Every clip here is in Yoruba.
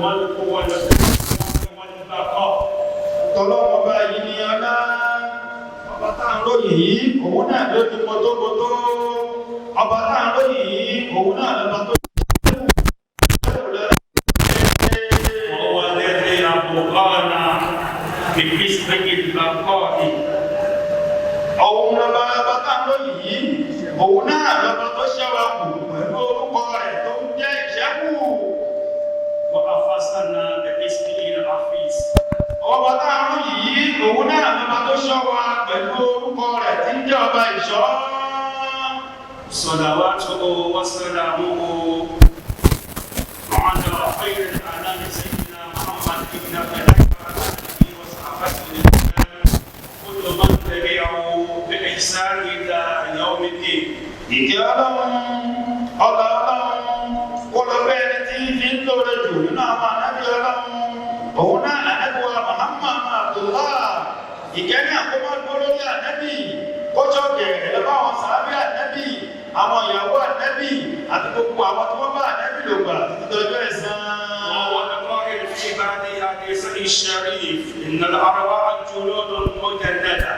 الملك والبقاء tọ́lọ́wọ́ báyìí ni ọlá ọba tá ń lóyìn yìí òun náà ló ti mọ́tómọ́tó ọba tá ń lóyìn yìí òun náà lọ́ba tó هو الذي أبقانا بحسبه البقاء òun lọ́ba tá ń lóyìn yìí òun náà lọ́ba tó ṣẹ́wà kù pẹ̀lú orúkọ rẹ̀ tó ń jẹ́ ìṣẹ́kù وأخذنا بحسبه العفيس ọba táàrùn yìí òun náà lọ́ba tó ṣọ́ wa pẹ̀lú orúkọ rẹ̀ tí ń jẹ́ ọba ìṣọ́. صلواته وسلامه على خير الأنام سيدنا محمد بن عبد الله وصحبه كل من تبعه بإحسان إلى يوم الدين. ìkẹ́ ọlọ́run kó lọ bẹ́ẹ̀ tí fi ń lóore jù nínú àwọn ànábì ọlọ́run òun náà ànábìwa Muhammad Abdullah ìkẹ́ni àkómọ́ dúró lórí ànábì kójọ́ gẹ̀rẹ̀ lọ́wọ́ àwọn sàábì ànábì àwọn ìyàwó ànábì àti gbogbo àwọn tí wọ́n bá ànábì lò gbà títí dọjọ́ ẹ̀san. وقائل في بعض حديثه الشريف إن الأرواح جلود مجندة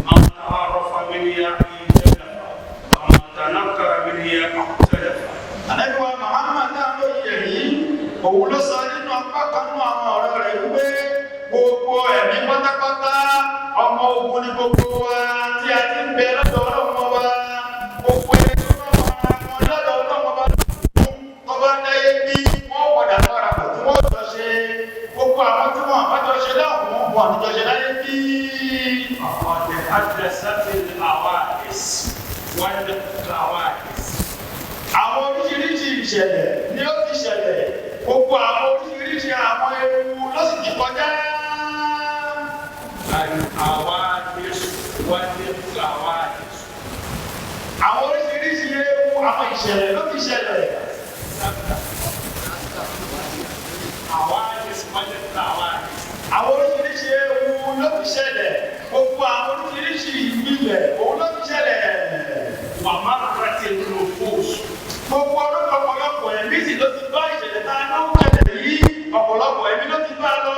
من تعرف منها اختلف ومن تنكر منها اختلف. ànábìwa Muhammad náà ló yẹ yìí òun ló sọ nínú apá kan nínú àwọn ọ̀rọ̀ rẹ̀ wípé gbogbo ẹ̀mí pátápátá ọmọ ogun ni gbogbo wa tí a ti ń bẹ lọ́dọ̀ ọlọ́run ọba gbogbo ẹni tó bá wà wọn lọ́dọ̀ ọlọ́run ọba tó bá dáyé bí wọ́n padà lọ́ra pọ̀ tí wọ́n jọ ṣe gbogbo àwọn tí wọ́n àbájọ ṣe láwọn wọn àtijọ́ ṣe láyé bí. فقد حدثت الحوادث والكوارث. àwọn oríṣiríṣi ìṣẹ̀lẹ̀ ni ó ti ṣẹlẹ̀ gbogbo àwọn oríṣiríṣi àwọn ewu ló sì ti kọjá. الحوادث والكوارث. àwọn oríṣiríṣi ewu àwọn ìṣẹ̀lẹ̀ ló ti ṣẹlẹ̀. الحوادث والكوارث. àwọn oríṣiríṣi ewu ló ti ṣẹlẹ̀ gbogbo àwọn oríṣiríṣi ìgbìlẹ̀ òun ló ti ṣẹlẹ̀. ومرت النفوس. gbogbo ọdún ọ̀pọ̀lọpọ̀ ẹ̀mí sì ló ti bá ìṣẹ̀lẹ̀ tá a náà ń ṣẹlẹ̀ yìí ọ̀pọ̀lọpọ̀ ẹ̀mí ló ti bá lọ.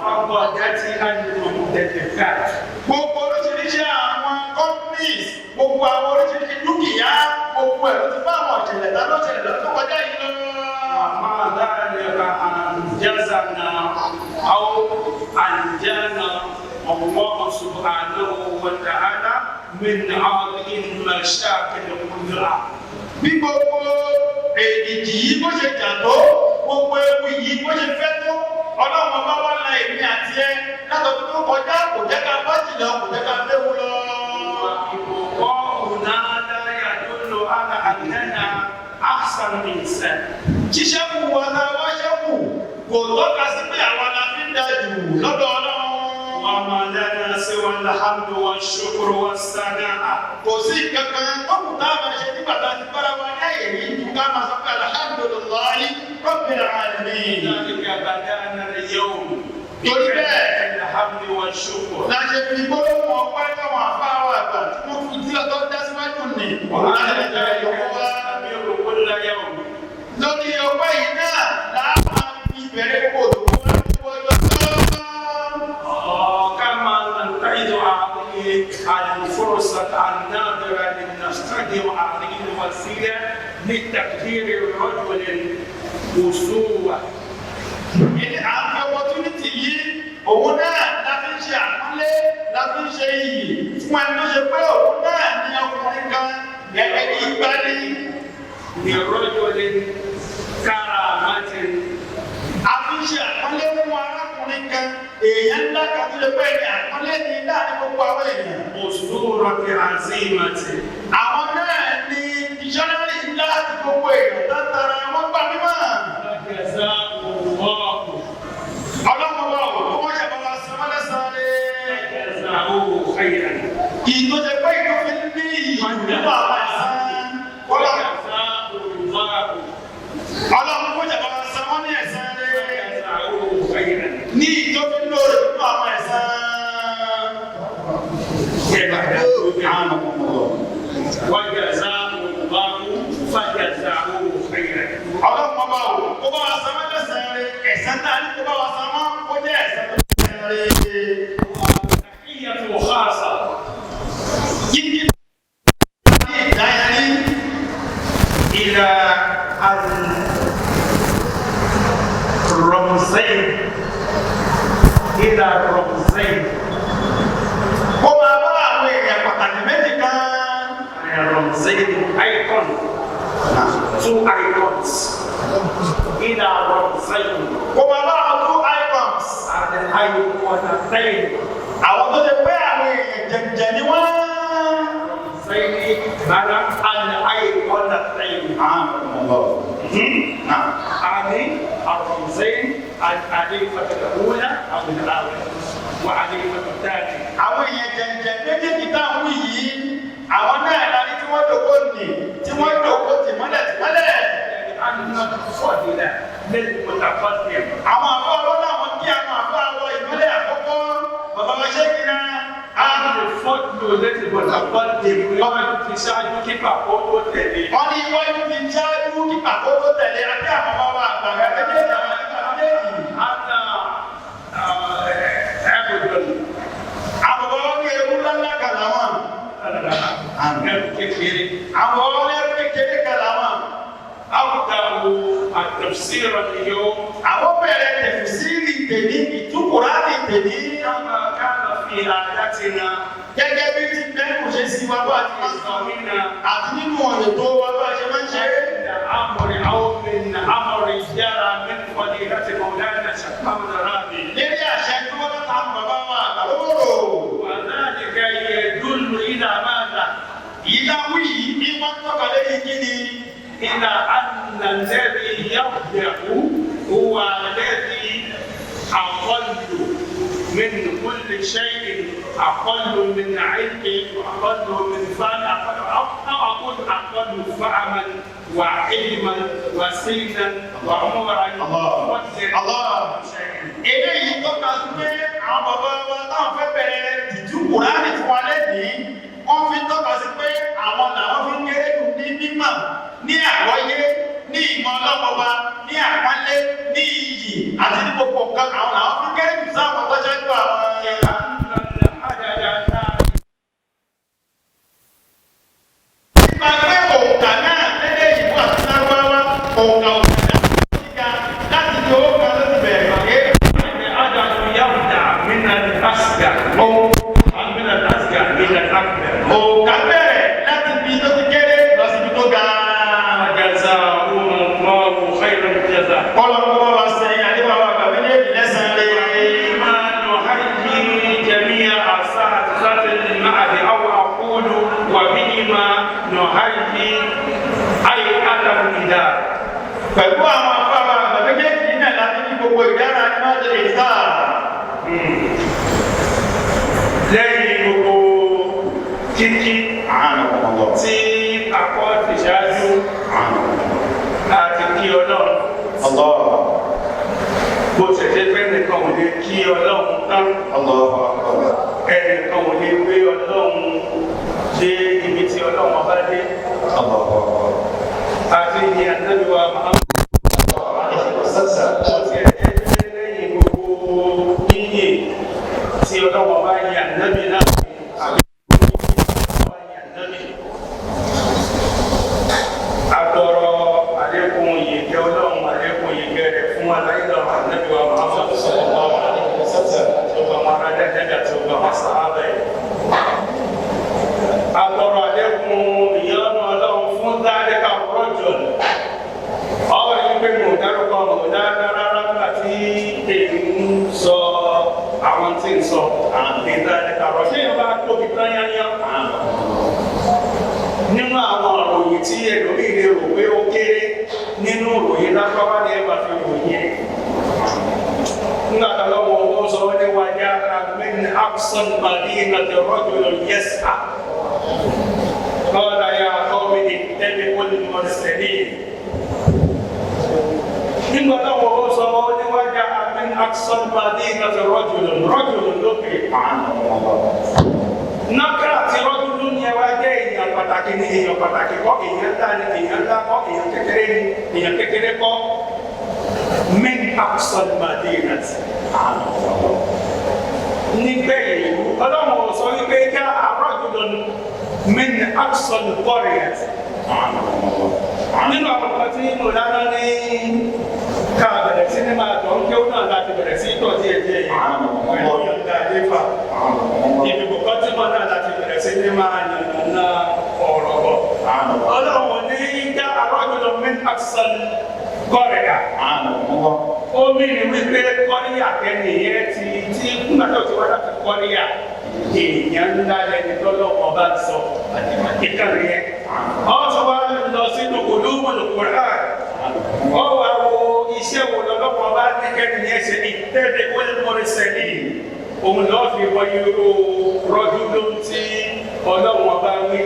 وفقدت الممتلكات. gbogbo oríṣiríṣi àwọn companies gbogbo àwọn oríṣiríṣi dúkìá gbogbo ẹ̀ ló ti bá àwọn ìṣẹ̀lẹ̀ tá a náà ṣẹlẹ̀ lọ́dún tó kọjá yìí lọ. ومع ذلك أنجزنا أو أنجانا الله سبحانه وتعالى من هذه المشاكل كلها. bí gbogbo èdìdì yìí bó ṣe jà tó gbogbo ewu yìí bó ṣe fẹ́ tó ọlọ́run bá wà la èmi àti ẹ látọ̀tún tó kọjá kò jẹ́ ká bá jìnnà kò jẹ́ ká léwu lọ. وإبقاؤنا لا يدل على أننا أحسن إنسان. ṣíṣẹ́kù wa la wá ṣẹ́kù kò tọ́ka sí pé àwa la fi ń da jù lọ́dọ̀ ọlọ́run. وما لنا سوى الحمد والشكر والثناء. kò sí kankan tó kù tá a máa ṣe nígbà tá a ti bára wa ní àyè yìí ju ká máa sọ pé alhamdulillahi rabbil alamin. ذلك بدأنا اليوم torí bẹ́ẹ̀ الحمد والشكر. láṣẹ fi gbólóhùn ọpẹ́ káwọn afáwọ̀ àgbà tí wọ́n fi tí ọtọ́ dá síwájú ní láṣẹ fi bẹ̀rẹ̀ yòókù wá. كل يوم. lórí ọpẹ́ yìí náà làá máa fi bẹ̀rẹ̀ kó tó wọ́n ọjọ́ tó. كما ننتهز هذه الفرصة النادرة لنستخدم هذه الوسيلة لتقدير الرجل أسوة. ìní à ń fi opportunity yìí òun náà la fi ń ṣe àpọ́nlé la fi ń ṣe iyì fún ẹni tó ṣe pé òun náà ní ọkùnrin kan gẹ́gẹ́ bí ìgbàlè. لرجل كرامة. a fi ń ṣe àpọ́nlé fún arákùnrin kan èèyàn ńlá kan tó ṣe pé ní àpọ́nlé ní láàrin gbogbo àwọn èèyàn. أسطورة عزيمة. àwọn náà ní dictionary ńlá àti gbogbo èèyàn tó ń tara wọn gbà mímọ́. فجزاه الله. ọlọ́run wa ò kó wọ́n ṣàbọ̀ wá sí ọmọdé sáré. فجزاه خيرا. kì í tó ṣe pé ìtòfin ní ìyù nínú àwọn ẹ̀sán. فجزاه الله. ọlọ́run kó ṣàbọ̀ wá sí ọmọ ní ẹ̀sán rẹ̀. فجزاه خيرا. ní ìtòfin lóore nínú àwọn ẹ̀sán. وجزاه الله فجزاه خيرا. ọlọ́run ọba ò kó bá wa sọ ọmọdé sáré. الرمزين إلى الرمزين كما بقى ويا الرمزين icon two icons إلى الرمزين كما بقى two icons الأيقونتين àwọn tó ṣe pé àwọn èèyàn jẹ̀jẹ̀ ni wọ́n الرمزين معنى الأيقونتين هذه الرمزين الأليفة الأولى أو الأول وأليفة الثانية. àwọn èèyàn jẹ̀jẹ̀ méjèèjì táwọn yìí àwọn náà láti tí wọ́n dòkó nì tí wọ́n dòkó tìmọ́lẹ̀ tìmọ́lẹ̀. للمتقدم. àwọn àbọ̀ ọlọ́lá wọn kí àwọn àbọ̀ àwọ̀ ìmọ́lẹ̀ àkọ́kọ́ bàbá wa ṣe kí náà. الفضل للمتقدم يوم تساعد كيف أقول تلي. wọ́n ní iwájú ti ṣáájú kí pàkókò tẹ̀lé àti àwọn ọmọ wa àgbàgbà méjèèjì àwọn àgbà méjèèjì. أنا أعبد àwọn bàbá wọn ní ewu ńláńlá kan làwọn. kékeré. àwọn bàbá wọn ní ewu kékeré kan làwọn. أبدأ التفسير اليوم. àwọn bẹ̀rẹ̀ tẹ̀fsíìrì tèmi ìtúkùránì tèmi. كما كان في عادتنا. gẹ́gẹ́ bí ti bẹ́ẹ̀ kò ṣe sí wa bá ti máa sọ منا. àti nínú ọ̀nà tó wa bá ṣe máa ń ṣe. أمر أو من أمر جرى من فضيلة مولانا الشيخ محمد رابي. lérí àṣẹ tí wọ́n ta bàbá wa àgbàlóró. وذلك يدل إلى ماذا؟ ìdáwí yìí ní wọ́n tọ́ka lẹ́yìn kí ni. إلى أن الذي يبدأ هو الذي أقل من كل شيء، أقل من علم، أقل من فهم، أقول أقل فهما وعلما وسنا وعمرا eléyìí tọ́ka sí pé àwọn bàbá wa táwọn fẹ́ bẹ̀rẹ̀ ìjú kùránì fún wa lẹ́yìn wọ́n fi tọ́ka sí pé àwọn làwọn fi ń kéré jù ní mímọ̀ ní àgbọ́yé ní ìmọ̀ ọlọ́mọba ní àpọ́nlé ní iyì àti ní gbogbo nǹkan àwọn làwọn fi ń kéré jù sáwọn tó ṣáájú àwọn ẹ̀ka. nípa pé òǹkà náà lédè ìbò àti lárúbáwá òǹkà òṣèlú gíga láti di owó kan ló ti bẹ̀rẹ̀ pàdé. òǹkà bẹ̀rẹ̀ láti ibi tó ti kéré lọ síbi tó ga. kọ́lọ́kọ́ wa sẹ́yìn àdébáwá àgbàwé ní èdè lẹ́sàn-án lé. pẹ̀lú àwọn afárá àgbà méjèèjì náà láti ní gbogbo ìdára ní máa tẹ̀lé sáà. lẹ́yìn gbogbo kíkí tí akọ́ ti ṣáájú àti kí ọlọ́run. bó ṣe ṣe pé nìkan ò lè kí ọlọ́run tán. ẹnìkan ò lè gbé ọlọ́run dé ibi tí ọlọ́run bá dé. àti ní àtẹ́lúwa máa ń lẹ́yìn gbogbo yíyè tí ọlọ́run bá yà nábì náà. Àtọ̀rọ̀ àlékún ìyèkẹ́ ọlọ́run àlékún ìyèkẹ́ rẹ̀ fún aláìlọ́ ànábìwá Muhammad sallallahu alaihi wasallam tí ó bá wọn ará dẹ́dẹ́dẹ́ tí ó bá wọn sàábà yìí. Àtọ̀rọ̀ àlékún ìyọ́nú ọlọ́run fún dáadẹ́ka rọ́jò ọ̀rọ̀ yìí pé mo dárúkọ mo dáadáa rárá nígbà tí èyí ń sọ àwọn tí ń sọ àti dáadẹ́ka rọ́jò yìí bá tóbi tán yányán. Nínú àwọn òròyìn tí ẹlòmíì lè rò pé ó kéré nínú òròyìn lápapá ní ẹgbà fi ròyìn ẹ̀. Nígbàtà lọ́wọ́ ó sọ wọ́n ní wájá min aqsal madinati rajulun yas'a. Qala ya qawmi ittabi'ul mursalin. Nígbàtà lọ́wọ́ ó sọ wọ́n ní wájá min aqsal madinati rajulun lókè pàánù. Nákàrà tí rọ́dúnlú ní ẹwà jẹ́ èèyàn pàtàkì ní èèyàn pàtàkì kọ́, èèyàn ńlá ní èèyàn ńlá kọ́, èèyàn kékeré ní èèyàn kékeré kọ́. Min aqsal madinati. Nígbẹ̀yìn ìlú, ọlọ́run ò sọ wípé já rajulun min aqsal qaryati. nínú àwọn nǹkan tí mo dáná ní ká bẹ̀rẹ̀ sí ní máa tọ́ ń kéwọ́n náà láti bẹ̀rẹ̀ sí tọ́ díẹ̀ díẹ̀ yìí pẹ̀lú yọ̀ǹda àléfà ìdìbò kan tí mo náà láti bẹ̀rẹ̀ sí ní máa yànnà ọ̀rọ̀ bọ̀. ọlọ́run ní já arọ́jọ́dọ̀ min aksal kọ́rẹ̀yà ó mí ní wípé kọ́ríyà kẹ́nìyẹn ti tí kúndàtọ̀ tí wọ́n láti kọ́ríyà èèyàn ńlá lẹni tọ́lọ́wọ́ bá sọ ìkànnì yẹn. ọ̀sọ̀ wa lọ sínú olúmọ̀lùkùrá ọ wà wo iṣẹ́ wo lọ́lọ́wọ́ bá ní kẹ́ni yẹn ṣe ìtẹ́lẹ̀ olùmọ̀rẹ́sẹ̀lì òun lọ́ọ́ fi wọ irú rọ́jú ló ń tí ọlọ́wọ́ bá wí.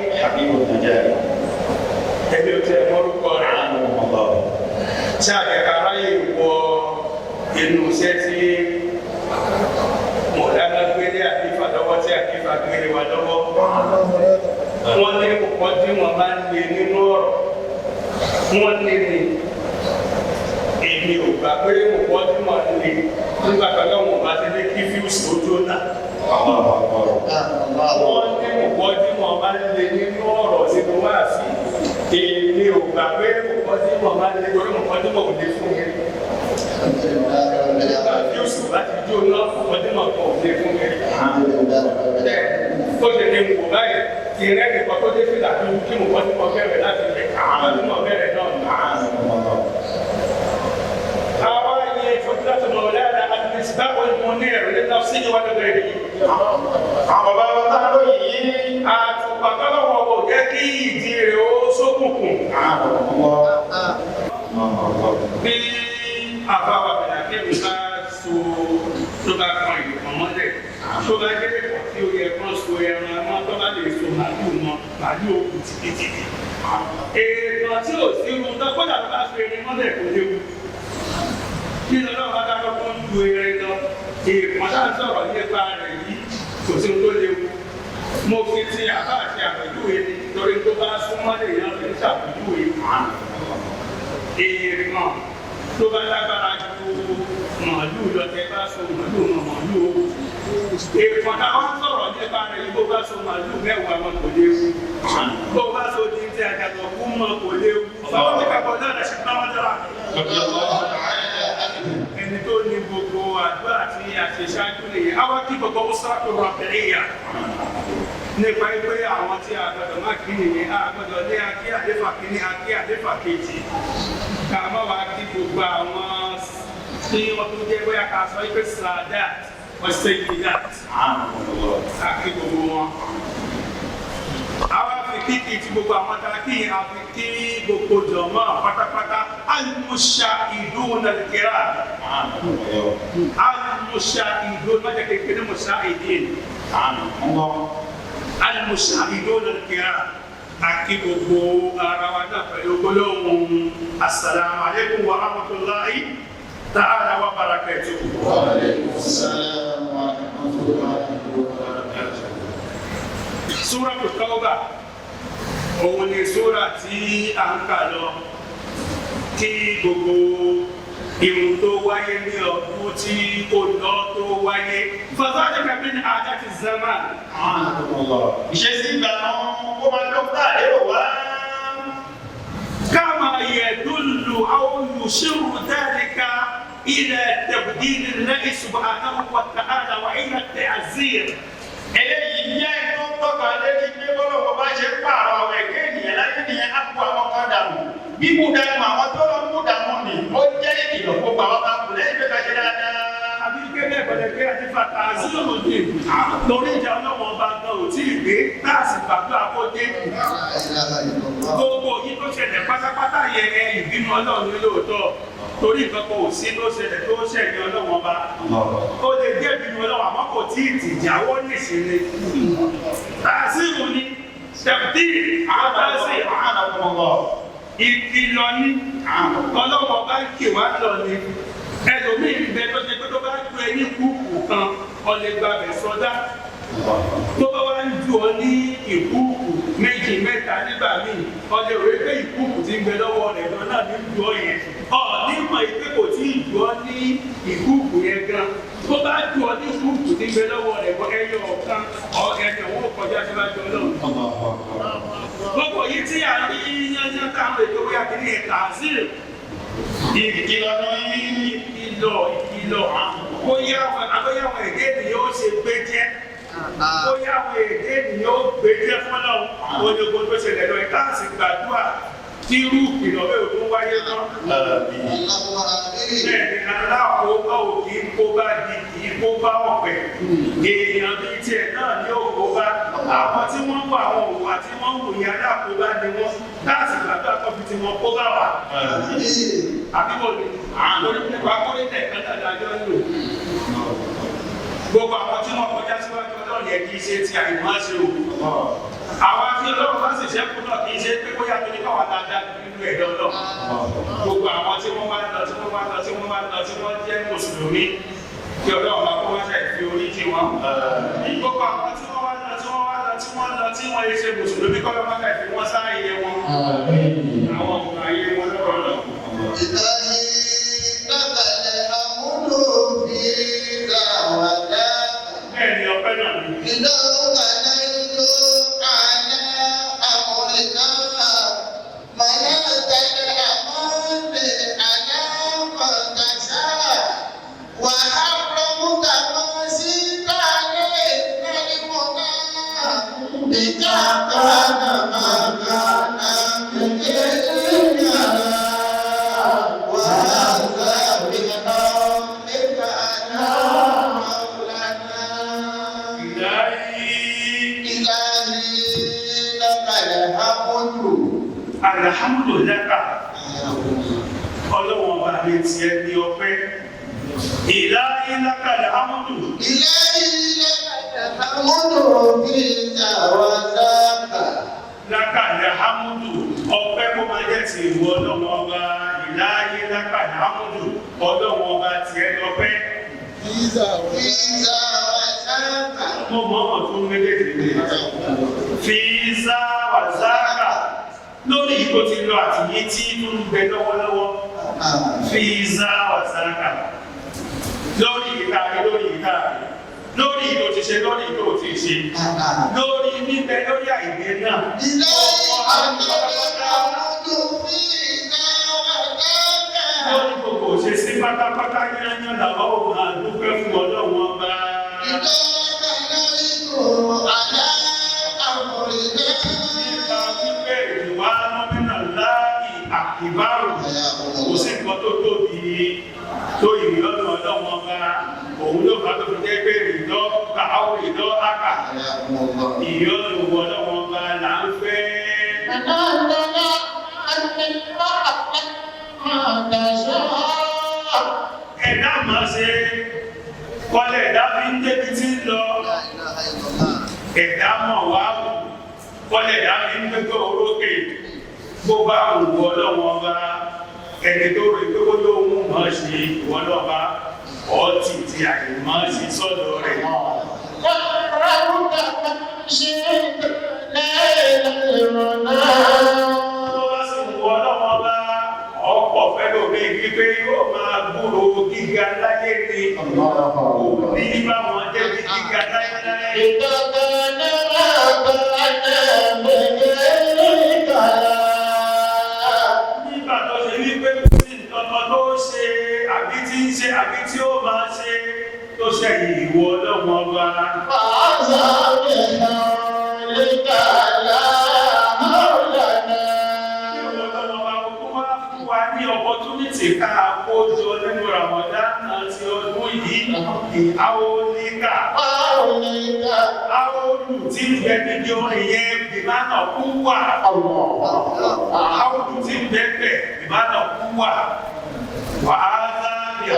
ẹbí o tẹ mọ́rúkọ rẹ̀ tí àgbẹ̀kára yìí wọ inú iṣẹ́ tí mọ̀lánà gbélé àkífà lọ́wọ́ tí àkífà gbélé wa lọ́wọ́. wọ́n ní kókó tí wọ́n máa ń lé nínú ọ̀rọ̀ wọ́n ní ní èmi ò gbà pé kókó tí wọ́n lé nígbà kan náà wọ́n bá ti lé kí fíùsì ó jóná. wọ́n ní kókó tí wọ́n máa ń lé nínú ọ̀rọ̀ sínú wáàsí èmi ò gbà pé kókó tí wọ́n máa ń lé torí kókó tí wọ́n ò lé fún yẹn. Fíùsì bá ti jóná kókó tí wọ́n kò lé fún yẹn. Ó ṣe ní wò báyìí ìrẹ́ nìkan tó dé fìlà tó kí mo kọ́ tí mo bẹ̀rẹ̀ láti lè àwọn tí mo bẹ̀rẹ̀ náà nà. Àwa yẹ ìfọ̀dúrásọ̀ náà lẹ́yìn àti báwo ni mo ní ẹ̀rọ nípa sí ìwádìí bẹ̀rẹ̀ yìí. Àwọn bàbá wa tá lóyìí. Àtùpàkọ́ lọ́wọ́ kò jẹ́ kí ìdí rẹ̀ ó ṣókùnkùn. Bí àbáwá bẹ̀rẹ̀ kébì bá so tó bá kan ìlú kan mọ́lẹ̀. Tó bá jẹ́ ẹ̀kọ́ tí ó yẹ kán so ẹran ẹran tó bá lè so màálù mọ́ màálù òkú tìkìtìkì. Èèyàn tí ò sí irun tó kọ́jà tó bá so erin mọ́lẹ̀ kò léwu. Kí lọ́dọ̀ bá dáná tó ń ju erin lọ, èèyàn tá à ń sọ̀rọ̀ nípa rẹ̀ yìí kò sí ohun tó léwu. Mo fi ti àbá àti àpèjúwe ni torí tó bá súnmọ́ lè yan fi ń ṣàpèjúwe. Èèyàn tó bá lágbára ju màálù lọ tẹ bá so màálù mọ́ màálù òkú. Èèkàn táwọn sọ̀rọ̀ nípa rẹ̀ yìí bó bá so màálù mẹ́wàá wọn kò léwu. Bó bá so di ti àjàgbọ̀ kú mọ́ kò léwu. Báwo ni kápọ̀ náà lè ṣe báwọn dára? Ẹni tó ní gbogbo àdúrà tí a ṣe ṣáájú nìyẹn. Àwọn kí gbogbo mùsàlùmí rọ̀ tẹ̀lé yà. Nípa pé àwọn tí a gbọdọ̀ má kí nìyẹn, a gbọdọ̀ lé akí àléfà kíní, akí àléfà kejì. Ká má wá kí gbogbo àwọn tí wọ́n tún jẹ́ bóyá ká sọ pé sàdá. والسيدات أكيد هو أو في كي تبغى ما تأكيد أو في بقول جماعة فتا فتا المشاهدون الكرام المشاهدون ما جاك كده مشاهدين المشاهدون الكرام أكيد هو أرانا فيقولون السلام عليكم ورحمة الله تعالى وبركاته. وعليكم السلام ورحمة الله وبركاته. سورة التوبة òun ni sura tí a ń kà lọ kí gbogbo irun tó wáyé ní ọdún tí ó lọ tó wáyé. Fọ́sọ́dé kẹ́bí ní ajá ti zama. Ìṣesí ìgbà náà ó máa dọ́kítà èrò wá. كما يدل أو يشير ذلك إلى تبديل الله سبحانه وتعالى وإلى التعزير. Eléyìí jẹ́ tó tọ́ka létí pé bọ́lọ́wọ́ bá ṣe pààrọ̀ ẹ̀gẹ́ ènìyàn láyé nìyẹn á kó àwọn kan dànù. Bí mo dànù àwọn tó lọ mú dànù ni ó jẹ́ ìkìlọ̀ gbogbo àwọn kan kù lẹ́yìn pé ká ṣe dáadáa. Àbí kébé ìpẹ̀lẹ̀kẹ́ àti fàtà sílòmọ̀dé lórí ìjà ọlọ́wọ́ ọba gan ò tí ì gbé láàsì gbàgbọ́ àkójé. Gbogbo yìí tó ṣẹlẹ̀ pátápátá yẹ ìbínú Ọlọ́run ní lóòótọ́ torí nǹkan kan ò sí ló ṣẹlẹ̀ tó ṣẹ̀yìn Ọlọ́run ọba. Ó lè jẹ́ ìbínú Ọlọ́run àmọ́ kò tí ì tìjàwọ́ nìṣẹ́lẹ̀. Tàṣírù ni tẹ̀pítì àbáṣe ìkìlọ̀ ní Ọlọ́run ọba ń kì wá lọ ni. Ẹlòmíì ń bẹ tó ṣe pé tó bá ju ẹni kúkú kan ọlẹ́gbàbẹ̀ sọdá. Tó bá wá ń ju ọ ní ìkúkú méjì mẹ́ta nígbà míì ọdẹ òwe pé ìkúkú ti ń bẹ lọ́wọ́ rẹ̀ gan náà ní ju ọ yẹn. Nímọ̀ ìpé kò tí ì ju ọ ní ìkúkú yẹn gan. Tó bá ju ọ ní ìkúkú ti ń bẹ lọ́wọ́ rẹ̀ gan ẹyọ ọ̀kan ẹ̀yẹ̀ wọ́n kọjá síwájú Ọlọ́run. Gbogbo yìí tí a rí yányán táwọn ètò bóyá kí ní Tefseer ìkìlọ̀ bóyá àwọn èdè ènìyàn ó ṣe gbé jẹ́ bóyá àwọn èdè ènìyàn ó gbé jẹ́ fọ́nà onígun tó ṣẹlẹ̀ lọ ìkáàsì gbàdúrà tí irú ìkìlọ̀ bẹ́ẹ̀ ò tún wáyé tán. Bẹ́ẹ̀ni aláàkóbá ò kì í kó bá di kì í kó bá ọ̀pẹ. Èèyàn bíi tiẹ̀ náà ní òkóbá. Àwọn tí wọ́n wà àwọn òwò àti wọ́n wò ní aláàkóbá ni wọ́n láti gbàgbọ́ àkọ́bí tí wọ́n kó bá wà. Àbíwò ni onípa kórìtẹ̀ kan dáadáa ń lò. Gbogbo àwọn tí wọ́n kọjá síwájú ọlọ́run yẹ kì í ṣe ti àìmọ́ ṣe o. Àwọn àti ọlọ́run bá sì ṣẹ́kù náà kì í ṣe pé bóyá tó ní káwá dáadáa nínú ẹ̀dọ́ náà. Gbogbo àwọn tí wọ́n bá lọ tí wọ́n jẹ́ mùsùlùmí kí ọlọ́run bá kó wọ́n ṣe fi orí jì wọ́n. Gbogbo àwọn tí wọ́n tí wọ́n yẹ ṣe mùsùlùmí kọ́ lọ́wọ́ ká fi wọ́n sáàyè wọn. Àwọn ọ̀gá ayé wọn lọ́rọ̀ lọ. Ìdáyé dábàlẹ̀ àmúlò bí dáwàdá. Bẹ́ẹ̀ni ọpẹ́ náà ni. Ìdáwó kàlẹ́ ló àná àmúlẹ̀ náà. Màná tẹ̀lé àmúlẹ̀ àná kọ̀ǹtàṣá. Wàhálà mú kàmọ́ sí kálẹ̀ kálímọ̀ náà. Ìjà kàná máa kàná kékeré yàrá. Alhamdulillah ọlọ́wọ́n bá mi ti ẹ ní ọpẹ́ ìlàhí lákàlẹ̀ hamdu bí ìtàwásáàkà lákàlẹ̀ hamdu ọpẹ́ kó máa jẹ́ ti ìwọ ọlọ́wọ́n bá ìlàhí lákàlẹ̀ hamdu ọlọ́wọ́n bá ti ẹ lọ́pẹ́ ìtàwásáàkà mo mọ̀ tún méjèèjì fi ìzáwàzáàkà lórí ìkó ti lọ àti yí tí tó ń gbẹ lọ́wọ́lọ́wọ́ fi ìzáwàzáàkà lórí ìkàrí lórí ìlò ti ṣe lórí ìlò ti ṣe lórí níbẹ̀ lórí àìgbé náà lórí gbogbo ṣe sí pátápátá yányán làwọn ò máa dúpẹ́ fún ọlọ́wọ́n bá nípa wípé ìwà nọ́mínà láì àkìbárò kò sí nǹkan tó tóbi tó ìrìnlọ́nà ọlọ́wọ́n bá òun ló bá tó fi jẹ́ pé ìdọ́ káwọ́ ìdọ́ ákà ìyọ́nù ọlọ́wọ́n bá là ń fẹ́. Ẹ̀dá máa ṣe kọ́lẹ̀ ẹ̀dá fi ń débi tí ń lọ ẹ̀dá mọ̀ wá wù kọ́lẹ̀ ẹ̀dá fi ń gbégbé orókè bó bá wù ọlọ́wọ́n bá ẹni tó rí pé kó ló mú mọ́ ṣe ìwọ́lọ́ba ọtí tí àyè máa ṣe sọ́dọ̀ rẹ̀. Tó bá sì wù ọlọ́wọ́n bá ọ̀pọ̀ fẹ́lò mi wípé yóò máa gbúrò gíga láyé ni òní bá wọn jẹ́ bí gíga láyé. Nígbà tó ṣe wípé kò sí nǹkan tó ṣe àbí tí ń ṣe àbí tí ó máa ṣe tó ṣẹ̀yìn ìwọ ọlọ́wọ́n bá. Opportunity ká àkójọ nínú Ramadan àti ọdún yìí àwọníkà àwọlù tí ń bẹ níbi orin yẹn bìmánà kú wà àwọlù tí ń bẹ bẹ bìmánà kú wà wà á lábẹ́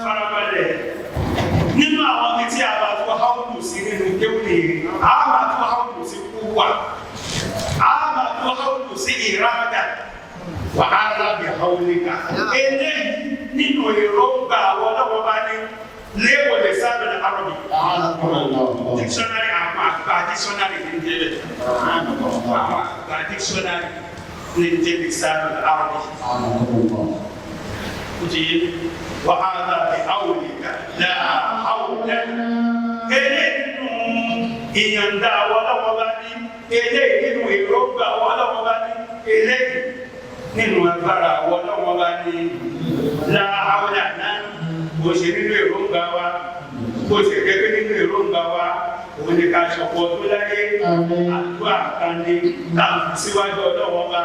farabalẹ̀ nínú àwọn ibi tí a bá tó àwọlù sí nínú kéwì a máa tó àwọlù sí kú wà حول سيرادة وهذا بحولك إليه نينو يروبا ولا وباني ليه ولسان العربي dictionary dictionary نجيب dictionary نجيب لسان العربي نجيب وهذا بحولك لا حول إليه ìyànda àwọn ọlọ́wọ́ bá ní eléyìí nínú èròǹgbà àwọn ọlọ́wọ́ bá ní eléyìí nínú agbára àwọn ọlọ́wọ́ bá ní láàáwọ̀lá náà bó ṣe nínú èròǹgbà wa bó ṣe gẹ́gẹ́ nínú èròǹgbà wa òun ni ká ṣọ̀pọ̀ tó láyé àdúrà kan ní táàmù síwájú ọlọ́wọ́ bá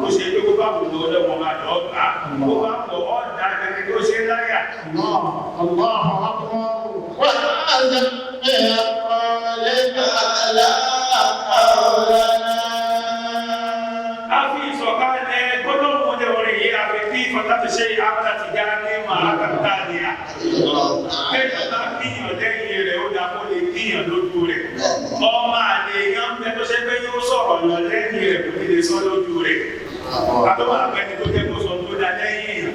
bó ṣe pé kó bá wù ú ọlọ́wọ́ bá lọ́ọ̀gbà kó bá wù ọ́ dá ẹni tó ṣe láyà. Afi ìsọ̀kalẹ̀ gbọ́dọ̀ mọ̀lẹ́ orin yìí àfi bí ìfọ̀tàtì ṣe àbúrà ti já ní màá kàtà ní à. Ẹ̀yọ́ bá kíyàn lẹ́yìn rẹ̀ ó dá kó lè kíyàn lójú rẹ̀. Ọmọ àlè yan bẹ tó ṣe pé yóò sọ̀rọ̀ lọ lẹ́yìn rẹ̀ kò ní lè sọ lójú rẹ̀. Àtọ́wọ́ àpẹni tó jẹ́ kó sọ tó dá lẹ́yìn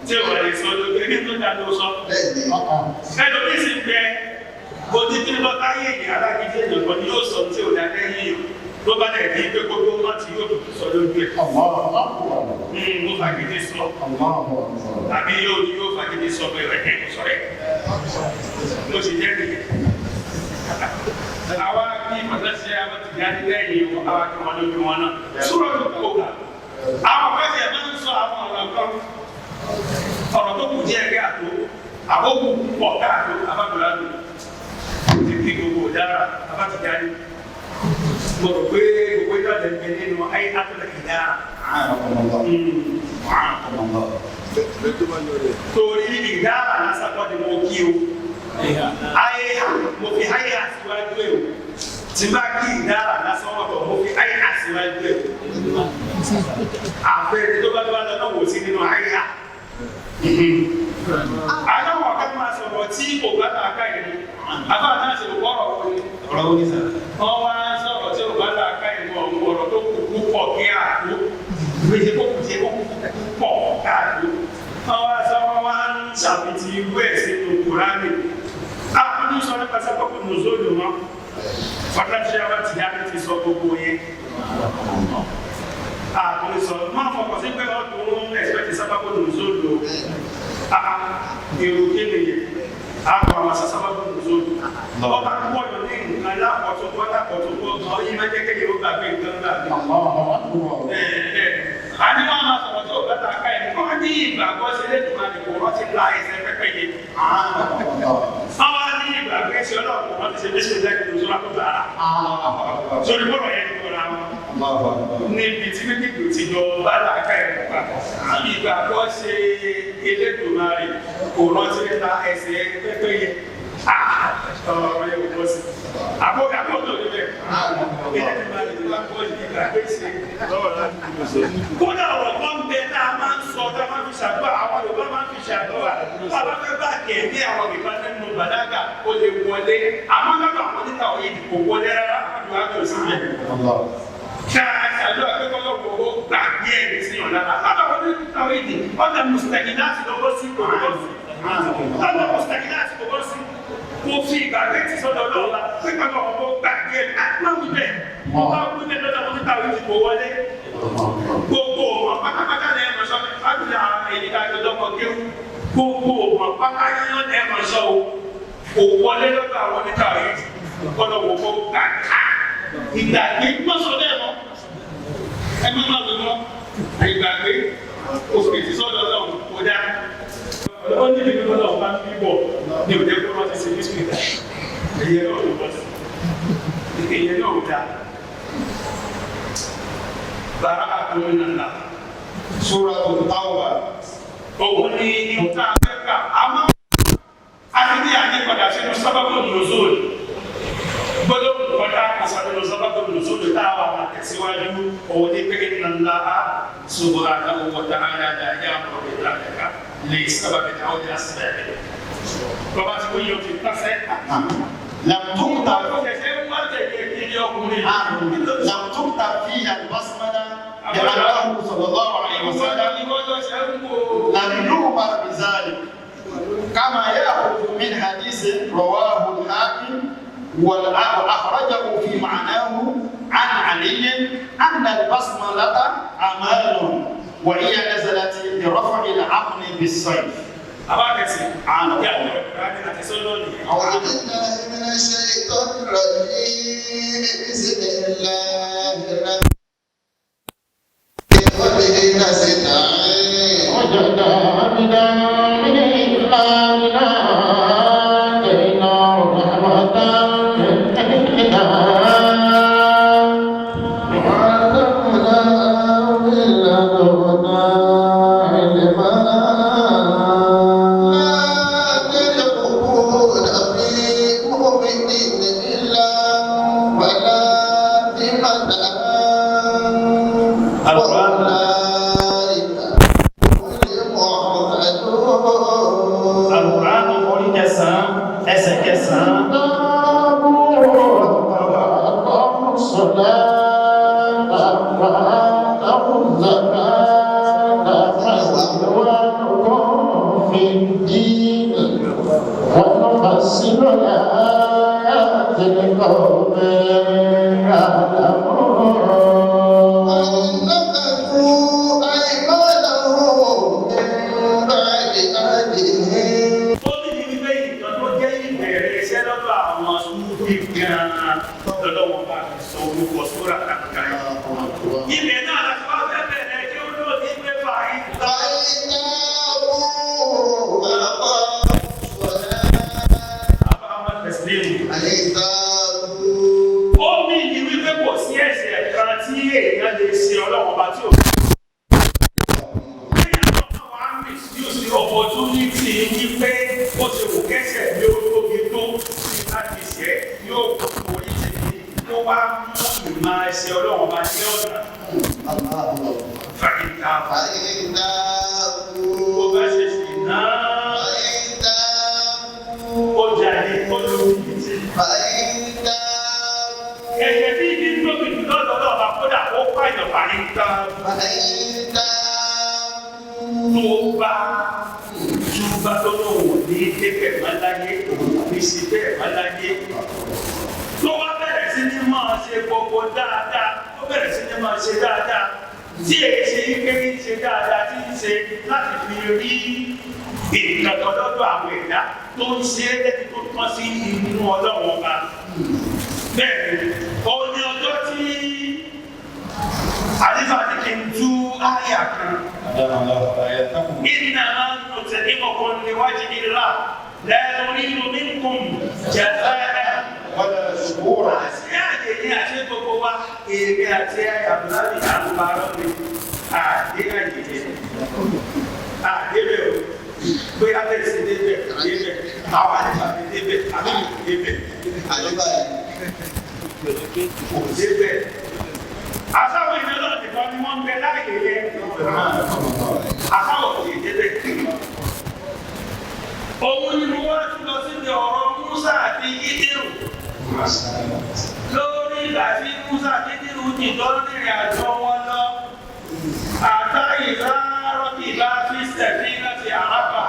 tí ò lè sọ lójú rẹ̀ tó dá ló sọ. Ẹlòmíì sì bẹ bójú tí lọ táyé ìyá alágídí èèyàn kan ni yóò sọ tí ò dá lẹ́yìn ló bá dẹ̀ ní pé gbogbo wọn ti yóò tuntun sọ lójú ẹ̀. Mo fagídí sọ. Tàbí yóò fagídí sọ pé ẹ̀kẹ́ kò sọ rẹ̀. Mo sì jẹ́ nìyẹn. Àwa bí ìfọ̀sẹ́sí àwọn ti dá ní lẹ́yìn àwa kí wọ́n lójú wọn náà. Súrọ̀ tó kó o kà. Àwọn akẹ́kọ̀ọ́ yẹn máa ń sọ àwọn ọ̀rọ̀ kan. Ọ̀rọ̀ tó kù díẹ̀ kí àtó. Àbókù pọ̀ káàtó abájọ́lá lò. Ti gbogbo dára abájáde. Mo rò pé gbogbo ìjọba ẹgbẹ́ nínú ayé àtúntò ìdá. Torí ìdá àlásàkọ́ ni mo kí o. Ayé mo fi ayé àtiwájú ẹ̀ o. Tí bá kí ìdá àlásàkọ́ mo fi ayé àtiwájú ẹ̀ o. Àfẹ́rẹ́ tó bá lọ́nà wò sí nínú ayé à. Aláwọ̀ ọ̀gá máa sọ̀rọ̀ tí kò bá ta ká ìlú. Àbá náà ṣe wọ́rọ̀ wọlé. Ọ̀rọ̀ wo ni sà? Wọ́n wá sọ̀rọ̀ tí kò bá ta ká ìlú ọ̀hún ọ̀rọ̀ tó kù púpọ̀ kí àdó. Gbèsè kó kù tí kò kù púpọ̀ káàdó. Wọ́n wá sọ wọ́n wá ń ṣàfihàn irú ẹ̀ sínú Kùránì. Àkúndú sọ nípa sábàbù nùzólù wọn. Fọ́táṣí àwa ti dá ti sọ gbogbo yẹn. Àkúndú sọ máa fọkàn sí pé ọdún ẹ̀sìpẹ̀tì sábàbù nùzólù. Èrò kí nìyẹn? Àwọn àwọn sábàbù nùzólù. Ọba gbọ́dọ̀ ní nǹkan lápọ̀tún kan yìí máa jẹ́ kéde ó gbàgbé nǹkan gbàgbé. Àní wọn máa sọ̀rọ̀ tó bàtà ká ẹ̀ kọ́ ní ìgbàgbọ́ sí lẹ́nu máa dìbò wọ́n ti la ẹsẹ̀ pẹ́pẹ́ yé. Àwọn ní ìgbàgbé sí ọlọ́run wọ́n ti ṣe bí ṣe lẹ́nu tó sọ́ra tó bàrà. Sori bọ́lọ̀ yẹn ti kọ́ra wọn. Níbi tí méjèèjì ti jọ bàtà ká ẹ̀ nípa. Ìgbàgbọ́ ṣe Elédùmarè kò rántí la ẹsẹ̀ pẹ́pẹ́ yé. Ọ̀rọ̀ yẹn kò bọ́ sí. Àbọ̀ tó lè bẹ̀. Elédùmarè ti wá kọ́ ìgbàgbé ṣe. Kódà ọ̀rọ̀ kan bẹ tá a máa ń sọ tá a máa fi ṣàdúrà àwọn Yorùbá máa ń fi ṣàdúrà bàbá fẹ́ bá kẹ̀mí àwọn Yorùbá nínú bàdágà ó lè wọlé àmọ́ lọ́dọ̀ àwọn níta òye kò wọlé rárá àdúrà tó sì yẹ. Ṣé àṣàdúrà pé kọ́lọ́wọ́ ó gbàgbé ẹ̀ sí ọ̀la lọ́dọ̀ àwọn níta òye dì ọ̀dà mùsùlùmí láti lọ́wọ́ sí òwò sí. Ọ̀dà mùsùlùmí láti lọ́wọ́ sí. Mo fi ìgbàgbé ti sọ́dọ̀ lọ́wọ́ pé kọ́lọ́wọ́ ó gbàgbé ẹ̀ mo bá wí bẹ́ẹ̀ lọ́dọ̀ àwọn níta òye kò wọlé. Gbogbo ọmọ pátápátá ní ẹ̀mọ̀ sọ fábílì àwọn ènìyàn àjọ̀dọ́mọ kéwù. Gbogbo ọmọ pátápátá ní ẹ̀mọ̀ sọ o. Kò wọlé lọ́dọ̀ àwọn níta òye gbọ́dọ̀ wò ó gbàgbá. Ìgbàgbé mọ́sọ̀ náà mọ́. Ẹgbẹ́ máa lò mọ́. Ìgbàgbé oṣù tí sọ́dọ̀ náà kò dá. Ó ní ìdílé lọ́dọ̀ ọ̀pá ń bọ̀ ní òde kó wọ́n ti ṣe ní sùn ìdá. Ìyẹn náà ló bọ́ sí. Ìyẹn náà ò dá. Bara'atun minallah. Suratul Tawbah. Òun ni ìta Amẹ́ríkà. Àmọ́ àti ní àyípadà sínú sábàbù nùzúl. Gbọ́dọ̀ kọjá àṣàbẹ̀lú sábàbù nùzúl táwa máa tẹ̀síwájú. Òun ni pé inna Allaha subhanahu wa ta'ala la ya'muru bil-'adli li sababin aw li asbabin. Bàbá tí wọ́n yóò fi pàṣẹ. لم تكتب فيها البسملة لأنه صلى الله عليه وسلم لم يؤمر بذلك كما يأخذ من حديث رواه الحاكم وأخرجه في معناه عن علي أن البسملة عمل وهي نزلت برفع العقل بالسيف. Abákẹ́sì, àánú. Yàtọ̀ ìrọ̀lẹ́ àti sọ́lọ́ọ̀nì. أعوذ بالله من الشيطان الرجيم. بسم الله الرحمن وبه نستعين وجد عبدا من إيماننا آتيناه رحمة من عندنا وعلمناه من لدنا علما لا تدخلون في مؤمن إلا ولا ذمة Al-Quran orí kẹsàn-án ẹsẹ̀ kẹsàn-án. ونفصل الآيات لقوم يعلمون ونكثوا أيمانهم من بعد أهلهم ó ní ní wípé ìtàn tó jẹ́ ìbẹ̀rẹ̀ iṣẹ́ lọ́dọ̀ àwọn súnfì gan-an lọ́dọ̀ wọn bá fi sọ orúkọ sóra kàkàkà yìí. ibẹ̀ náà láti wá fẹ́ bẹ̀rẹ̀ kí ó lò ní pé fàáyì. ó ní ní wípé kò sí ẹ̀ṣẹ̀ kan tí èèyàn lè ṣe ọlọ́wọ́n bá tí ò opportunity wípé ó ṣe wò kẹ́sẹ̀ bí ó tóbi tó láti ṣe yóò orí ti di tó wá mú ìmọ̀ ẹsẹ̀ ọlọ́run bá ní ọ̀nà. Fàyíntà ó bá ṣe sì náà ó jáde ó lóbi ti. Ẹ̀jẹ̀ bí ibi tóbi jù lọ́dọ̀ náà bá kódà ó pààyàn fàyíntà tó bá lọ́wọ́ wò ní débẹ̀ má láyé ní sí bẹ́ẹ̀ má láyé tó wá bẹ̀rẹ̀ sí ní máa ṣe gbogbo dáadáa ó bẹ̀rẹ̀ sí ní máa ṣe dáadáa tí èyí ṣe ike ní ṣe dáadáa tí ń ṣe láti fi rí ìkàtọ̀ lọ́dọ̀ àwọn ẹ̀dá tó ń ṣe é lẹ́bi tó tán sí inú ọlọ́run ọba bẹ́ẹ̀ ni ó ní ọjọ́ tí àdìfà ní kí n tú áyà kan. إنما نطعمكم لوجه الله لا نريد منكم جزاء ولا شكورا. Àti àti gbogbo wa èmi àti àyàbùláàbí àlùbárọ̀ mi àdébẹ̀ o pé abẹ́sí débẹ̀ àwọn àdìbàbí débẹ̀ àbíbí débẹ̀ kò débẹ̀. Àsáwọ̀ ìlú náà nìkan ni wọ́n ń bẹ láàyè yẹn. Àsáwọ̀ kì í débẹ̀. Òun ni mo wá tún lọ síbi ọ̀rọ̀ Musa àti Ídírù. Lórí ìgbà tí Musa àti Ídírù ti lọ́rìn àjọ wọn lọ. Àtàyè rárọ́bì bá fi sẹ̀fí láti àrábà.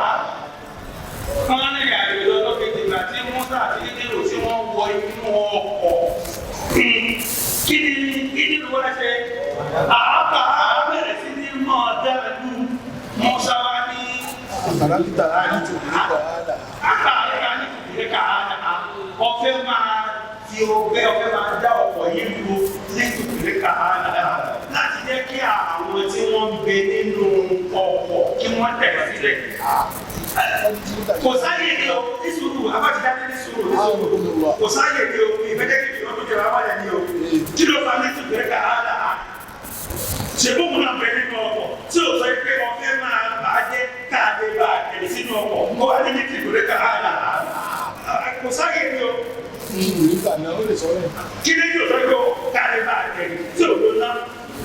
Wọ́n ní àjò lọ lókè ìgbà tí Musa àti Ídírù tí wọ́n wọ inú ọkọ̀. Kí ni Ídírù wá ṣe? Àrábà bẹ̀rẹ̀ sí ní mọ̀ dáadú. Musa wá ní. Àkàràkìtà àdìtò ìrẹ́kà àádà. Ọ̀fẹ́ máa fi ọgbẹ́ ọ̀fẹ́ máa dá ọ̀pọ̀ yìí lu lẹ́tù ìrẹ́kà àádà láti jẹ́ kí àwọn tí wọ́n ń bẹ nínú ọ̀pọ̀ kí wọ́n tẹ̀ sílẹ̀. Kò sáyè ní o, ní sùúrù, abájídáde ní sùúrù, kò sáyè ní o, ìfẹ́jẹ́ kí wọ́n tó jẹ́ wáyà ní o. Kí ló fa lẹ́tù ìrẹ́kà àádà? Ṣé bóun náà bẹ nínú ọ̀pọ̀ tí ò sọ pé ọ̀fẹ́ máa bàjẹ́ káàdé bá ẹ̀rí sínú ọ̀pọ̀ kó wá ní lẹ́tù ìrẹ́kà àádà? Kò sáyè ní o. Nígbà náà ó lè sọ rẹ̀. Kí ni yóò sọ́jọ́ káàdé bá ẹ̀rí tí ò lóná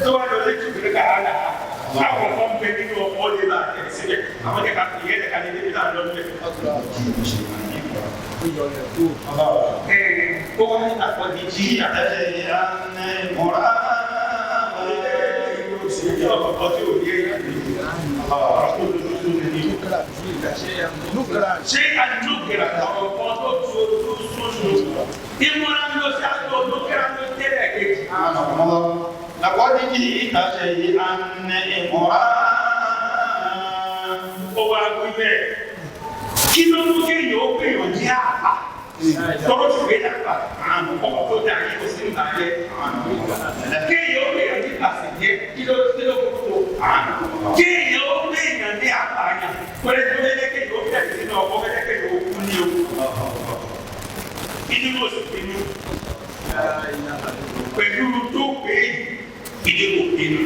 tó wá lọ lẹ́tù ìrẹ́kà àádà? Àwọn kan bẹ nínú ọ̀pọ̀ lè bá ẹ̀rí sílẹ̀. Àwọn kẹ̀kẹ́ ìyẹn kẹ̀kẹ́ ní débi náà lọ́dún kó wá ní àpọ̀jì jí àtẹ̀lẹ́ àná ìmọ̀ra. Ọkọ̀ tí ò ní ẹ̀yà ní ṣé àdúgbìrà ọ̀pọ̀ tó tu sóṣù ìmọ̀ra ló ṣe àtọ̀ olókèrà ló tẹ̀lé kejì. Lakọ́dí jí àtẹ̀lẹ́ àná ìmọ̀ra. Ó wá gbé bẹ́ẹ̀. Kí ló mú kéèyàn ó pèèyàn ní àpá? tọ́rọ̀ ti gbé dàgbà ọmọ tó dà yìí kò sí nígbà yẹ kéèyàn ó léèyàn ní àṣìyẹ kí ló kókó kéèyàn ó léèyàn ní àpààyàn pẹ̀lú tó lé kéèyàn ó bẹ̀rẹ̀ sínú ọkọ̀ bẹ́ẹ̀ kéèyàn ó kú ní o ìdí ló sì pinnu pẹ̀lú tó pé ìdí kò pinnu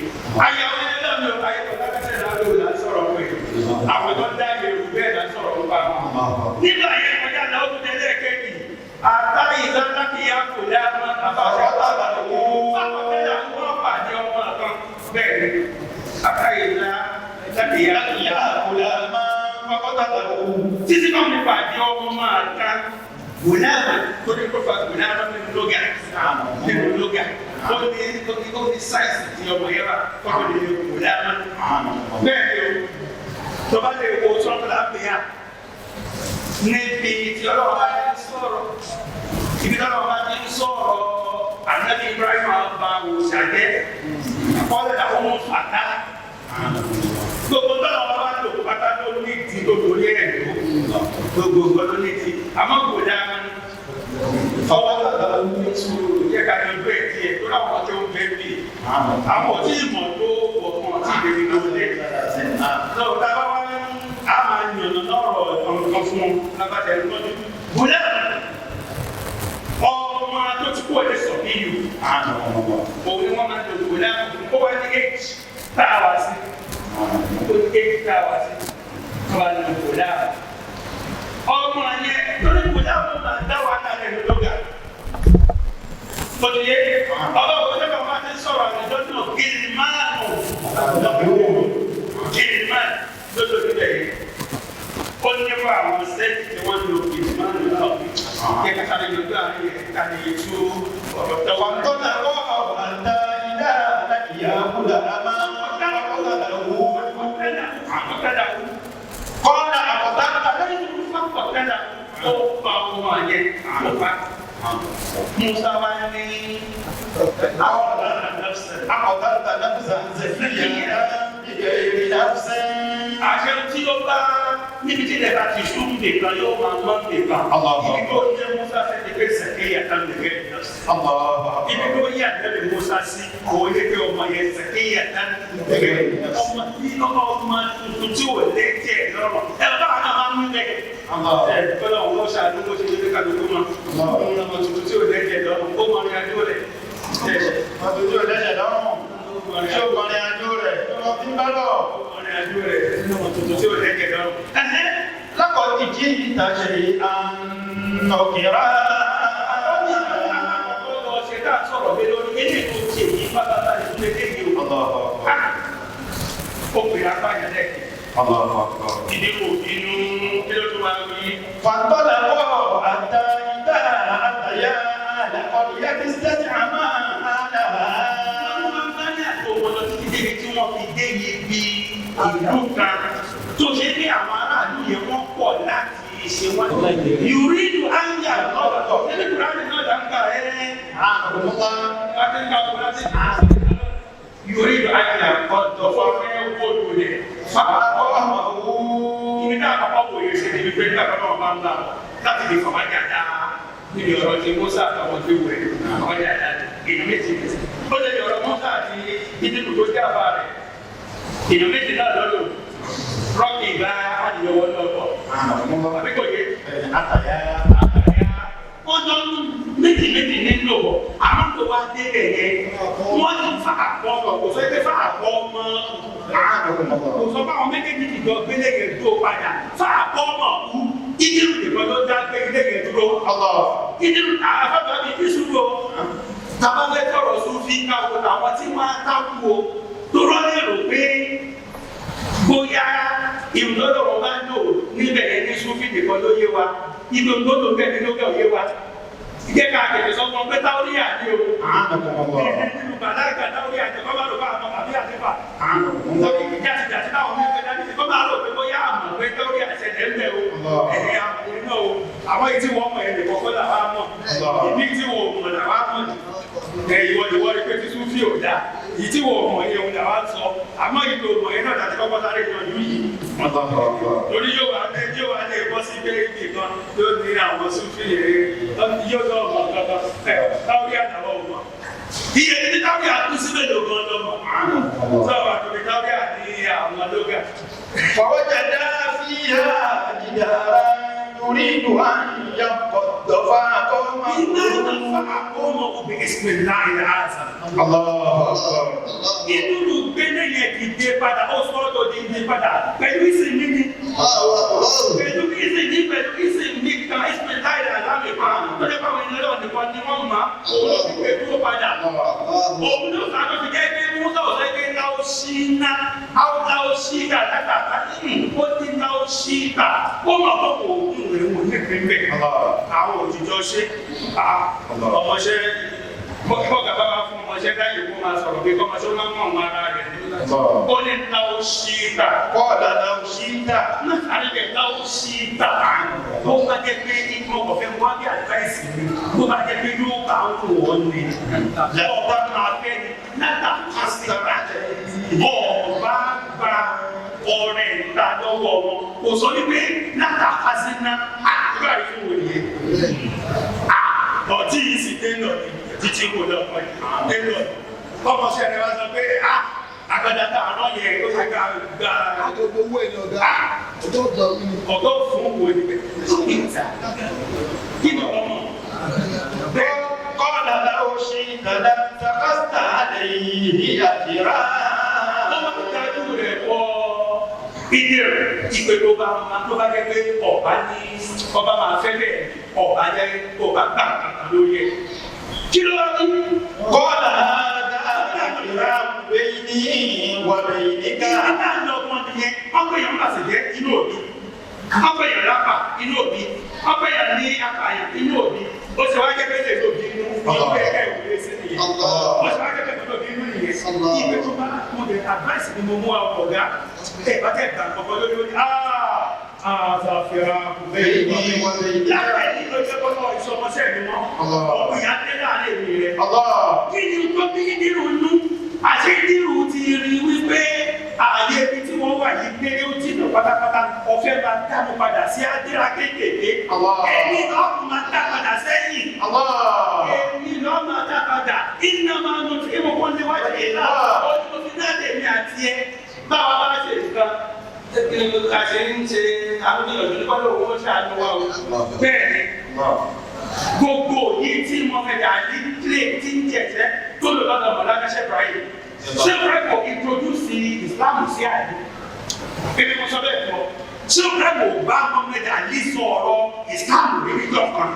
ayé àwọn ẹni náà mi ò ayé tó dákẹ́sẹ̀ náà ló là ń sọ̀rọ̀ pé àwọn tó dá yẹ̀rù bẹ́ẹ̀ là ń sọ̀rọ̀ nípa wọn nígbà yẹn kọjá náà ó tún tẹ́lẹ̀ kéèkì àtà ìdáná kì í yá kò dá máa àbáṣe àtàlà owó àpàtẹ́lẹ̀ àwọn àpàdé ọmọ kan bẹ́ẹ̀ ni àtà ìdáná kì í yá kò dá máa àpàtẹ́lẹ̀ owó títí náà ní pàdé ọmọ máa ká gùnàmà tó ní kófà gùnàmà nínú lóga ó ní sáìsì tí ọmọ yẹn wà kọ́kọ́ ní gùnàmà bẹ́ẹ̀ ni o tó bá lè wo sọ́kùnrin àbíyá níbi tí ọlọ́wọ́ bá ti sọ̀rọ̀ ibi tí ọlọ́wọ́ bá ti sọ̀rọ̀ ànábì Ibrahim àbá òṣàjẹ́ kọ́lẹ̀ làwọn mú fàtà gbogbo tọ́lọ́wọ́ bá lò pátá ló ní ti olórí ẹ̀ lò gbogbo ló ní ti àmọ́ kò dáa ọwọ́ tàbí ní sùúrù yẹ ká ní bẹ́ẹ̀ tiẹ̀ tó láwọn tó ń bẹ́ẹ̀ bì àwọn tí ìmọ̀ tó wọ̀kan tí ìdèmí ló lé lọ́wọ́ tá a bá wá ní a máa ń yànnà lọ́rọ̀ ọ̀kan fún un lábàtà ẹ̀rọ lọ́dún bùdá ọmọ tó ti kú ọ̀dẹ sọ̀ bí yù òun ni wọ́n máa ń lò bùdá ó wá ní h tá a wá sí ó ní h tá a wá sí tó wá ní bùdá ọmọ yẹn lórí bùdá ó máa dá wà lálẹ́ lọ́gà tọ́jú yé ọba òkúta kan máa ti sọ̀rọ̀ àjọ náà gírímánù gírímánù lójú ìbílẹ̀ yìí ó ní fún àwọn sẹ́ẹ̀tì tí wọ́n lo gírímánù náà kí ẹ kásá lè lọ́gbà àárín ẹ̀ ká lè tú ọ̀rọ̀ tẹ́wọ́. tó náà kọ́ àwòrán ìdá ìyá kúlà àmà kọ́lá àbọ̀tá àkọ́kọ́dà ó pa ọmọ yẹn àlọ́pà Musa wá ní àkọ́dà nàfṣà zẹ̀fìyà ìgbẹ̀rẹ̀ nàfṣà. àṣẹ tí ó bá níbi tí ilẹ̀ bá ti sún nìkan yóò máa mọ́ nìkan ibi tó yẹ Musa fẹ́ ti pé sẹ̀kéyà kan lè gẹ́ ibi tó yẹ àtẹ́lẹ̀ Musa sí kò yẹ kí ọmọ yẹn sẹ̀kéyà kan lè gẹ́ ọmọ tuntun tí ò lé tiẹ̀ lọ́rọ̀ ẹ̀ bá àwọn máa ń mú bẹ́ẹ̀ kọ́lá òun ló ṣàdúgbò ṣe lé kálukú mọ́ ọmọ tuntun tí ò lé tiẹ̀ lọ́rọ̀ ó mọ ní adúgbò rẹ̀ ọmọ tuntun tí ò lé tiẹ̀ lọ́rọ̀ ṣé o kọ́ ní adúgbò rẹ̀ tó lọ sí bá lọ. لقد جئت شيئا نكرا فانطلقوا حتى إذا أتيا لقرية استطعما أهلها ìlú kan tó ṣe ní àwọn aráàlú yẹn wọ́n pọ̀ láti ṣe wọ́n. Yùrídù áńgà lọ́dọ̀ nínú Kùránì náà dáńgà Yùrídù áńgà ọ̀dọ̀ fọ́fẹ́ wọ́lù rẹ̀. Ibi náà kọ́kọ́ wò yẹ ṣe ní ibi pé nígbà tó náà máa ń bá láti lè fọwọ́ jàdá níbi ọ̀rọ̀ tí Mọ́sá àtàwọn tó wẹ̀ fọwọ́ jàdá èèyàn méjì. Ó lè yọ̀rọ̀ Mọ́sá àti ìdílù tó jábà rẹ̀. Èèyàn méjì náà lọ́dọ̀ rọ́ọ̀kì bá àdìyẹwò lọ́dọ̀ àbíkò yé àtàyà ọjọ́ méjì nínú wọ̀ àwọn tó wá dé ẹ̀yẹ wọ́n ti fa àpọ̀ kò sọ pé fa àpọ̀ mọ́ kò sọ fáwọn méjèèjì ìjọ gbélé yẹn tó padà fa àpọ̀ mọ́ kú ìdílù nìkan ló dá gbé ilé yẹn dúró ìdílù àfẹ́fẹ́ mi ti sùn lọ tàbá fẹ́ tọrọ sùn fi káwọ́ àwọn tí wọ́n á tákù o tó rọ́lẹ́ rò pé bóyá ìmùlọ́dọ̀ wọn bá ń lò níbẹ̀ yẹn ní sùfì nìkan ló yé wa ibi tó lò bẹ́ẹ̀ ni ló bẹ̀ yé wa jẹ́ ká tètè sọ fún ọ pé táwọ́rí àdé o nínú bàdágà táwọ́rí àdé kọ́ bá lò bá àwọn àbí àtẹ́fà jàtìjàtì táwọn mẹ́fẹ́ dání kọ́ bá lò pé bóyá àmọ̀ pé táwọ́rí àṣẹjẹ ń bẹ̀ o ẹ̀yẹ àwọn náà o àwọn èyí tí wọ́n mọ̀ ẹ̀ nìkan kọ́ làwọn mọ̀ ìbí tí wọ́n mọ̀ làwọn mọ̀ ìwọ rí pé títún fi ò dá yìí tí wọ́n mọ̀ yẹn òun làwọn sọ àmọ́ ìlú ọmọ yẹn náà dàtí kọ́kọ́ sáré yanjú yìí lórí yóò wá lè bọ́ sí pé ibi kan tó ní àwọn Sufi yóò lọ ọmọ kankan táwọn àtàwọn ọmọ. Iye ní táwọn àkú síbẹ̀ ló gan lọ́mọ. Sọ́wọ́n àtòkè táwọn àní àwọn lóga. فوجد فيها جدارا يريد أن ينقض فأقامه. فأقامه باسم الله العظيم. الله أكبر. Ìdúró gbélé yẹn kì í dé padà, ó sọ ọ́ tó di dé padà pẹ̀lú ìsinmi ni. Pẹ̀lú ìsinmi kan ìsinmi láì rà lámì pa. Lọ́jọ́ báwọn ènìyàn lọ́wọ́ nìkan ni wọ́n mọ̀ òun ló fi pè dúró padà. Òun ló fà á tó fi jẹ́ pé Musa ò sẹ́ pé láó ṣí ná, láó ṣí ìgbà látàkà ó ti láó ṣí ìgbà. Ó mọ̀ pé kò gún rẹ̀ wò ní ìpínlẹ̀. Àwọn òjijọ́ ṣe ọmọṣẹ́ bọ́ọ̀gà bá fún ọmọṣẹ́ dáyé kó máa sọ̀rọ̀ pé kọ́mọṣẹ́ máa mọ̀ ọmọ ara rẹ̀ ó ní láó ṣí ìgbà. Kọ́ọ̀dà láó ṣí ìgbà. Àríkẹ̀ láó ṣí ìgbà. Bó bá jẹ́ pé ikú ọkọ̀ fẹ́ wá bí àdúráìsì ni, bó bá jẹ́ pé yóò bá ń wò ó ní. Ọba máa fẹ́ ni látàkùn síta. Ọba gba ọrẹ ìta lọ́wọ́ wọn. Kò sọ wípé látàkùn síta àdúrà ìfowó yẹn. Ọtí yìí sì dé lọ ní títí kò lọ pẹ́. Dé lọ. Kọ́mọṣẹ́ rẹ̀ wá sọ pé àgbàdá tá a rán yẹn ó yẹ ká gba. Agogo owó ẹni ọ̀gá. Ọjọ́ ọ̀gá orí ni. Ọ̀gá fún wo ni bẹ́ẹ̀? Kí ni ọmọ? Bẹ́ẹ̀ Kọ́ọ̀dà láó ṣí ìtàlá takásítà àlẹ́yìn àkìrá. ó máa ń dájú rẹ̀ wọ ìdí rẹ̀ ìpè tó bá jẹ́ pé ọba máa fẹ́ bẹ́ẹ̀ ọba jẹ́ ọba gbà kankan lórí ẹ̀. Kí ló wá ní? Kọ́ọ̀dà àkìrá bẹ́yìn wà bẹ́yìn níkà. Ìdí náà lọ wọn nìyẹn, wọ́n pè yàn láti jẹ́ inú òbí. Wọ́n pè yàn lápá inú òbí. Wọ́n pè yàn ní apààyàn inú òbí. Ó ṣe wá jẹ́ pé lè lòdì inú ìwé ẹ̀ka ìwé sí nìyẹn. Ó ṣe wá jẹ́ pé lòdì inú nìyẹn. Ìwé tó bá mo lè advice ni mo mú àwọn ọ̀gá. Ẹ bá tẹ̀ gbà kọ̀kọ́ lórí ó ní àzàfihàn bẹ́ẹ̀ni wọ́n bẹ́ẹ̀ni. Láti ẹni tó jẹ́ kọ́kọ́ ìṣọmọṣẹ́ mi mọ́. Ọ̀pọ̀ ìyá tẹ́lẹ̀ àlẹ́ mi rẹ̀. Kí ni tó bí nínú inú? Àṣé nírú ti rí wípé ààyè ibi tí wọ́n wà yìí pé ó ti nà pátápátá ọ̀fẹ́ máa dánu padà sí àdéhà kéékèèké. Èmi náà máa dá padà sẹ́yìn. Èmi náà máa dá padà. Iná máa ń fi mọ̀ kó níwájú ìlà. Ó ní mo fi náà lèmi àti ẹ. Báwa bá ṣe nǹkan. Àṣẹ ń ṣe àbúyọ̀dún nípa lóun ó ṣàánú wa o. Bẹ́ẹ̀ni. Gbogbo yìí tí mo fẹ́ dà ní ilé tí ń jẹ̀jẹ́ tó lò lọ́dọ̀ Mọ̀lánà Sheikh Ibrahim. Sheikh Ibrahim kò introduce Islam sí àyè. Bébí mo sọ bẹ́ẹ̀ fọ́. Sheikh Ibrahim kò bá Mohammed Ali sọ̀rọ̀ Islam lórí lọ́kàn.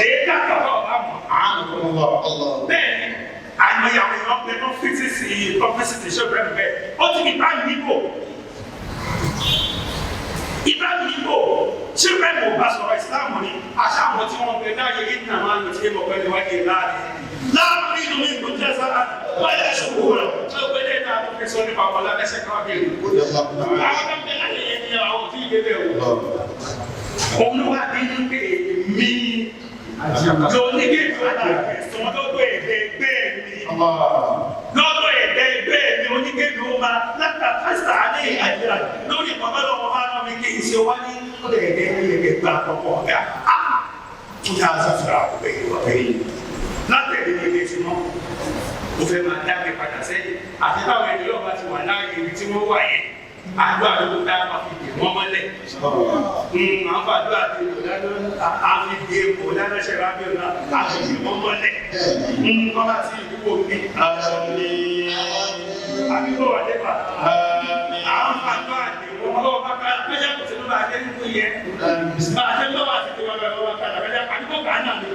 Lèédà kọ̀ọ̀kan ọ̀bá mọ̀ àánú. Bẹ́ẹ̀ni, àìmọ̀yàwó ìran pé wọ́n fíìsì sí prọfẹ́sìtì Sheikh Ibrahim bẹ́ẹ̀. Ó ti fi báyìí níbò. Ibrahim Igbo ṣé bẹ́ẹ̀ mo bá sọ̀rọ̀ ìsìláàmù ni àṣà àwọn tí wọ́n gbé láàyè ìdíná máa ń lò tí mo pẹ́ níwájú láàrin. Láàrin nínú mi kò jẹ́ sára wáyé ṣòwò rẹ̀ tó gbé dé náà tó fi sọ nípa ọ̀la ẹsẹ̀ káàkiri. Àwọn kan bẹ́ẹ̀ láyé yẹn ni àwọn tí ìdílé wò. Òun ló wà nínú pé mi lò ní kí ìfúnná ẹ̀sùn lọ́dọ̀ ẹ̀ẹ́dẹ́gbẹ́ mi. Lọ́dọ̀ ẹ̀ẹ́dẹ́gbẹ́ mi oníkébi ó máa látàkásà ní àjẹrà lórí ìpamọ́lọ́ wọn máa ń rán mi kí n ṣe wá ní lọ́dọ̀ ẹ̀ẹ́dẹ́gbẹ́ gba àkọ́kọ́ ọ̀gá. Fún yàrá sàfihàn àkọ́kọ́ yìí wà pé látẹ̀lé ní ilé tí wọ́n ó fẹ́ máa dá mi padà sẹ́yìn àti táwọn ẹni lọ́ba ti wà láàyè ibi tí wọ́n wà yẹn. Àdúrà ló dá máa fi dè wọ́n mọ́lẹ̀. Àwọn fàdúrà ti lò lánàá àfi dè kò lánàá ṣe rábíọ̀ náà àfi dè wọ́n mọ́lẹ̀. Wọ́n bá ti ìdúgbò mi. Àbíkó wà dé bá. Àwọn fàdúrà dè wọ́n lọ́wọ́ bá ká pẹ́jà kò sí ló bá dé nínú yẹn. Bá a ṣe lọ́wọ́ àti tiwọn bá wọ́n ká làbẹ́jà àbíkó kà á nà mí.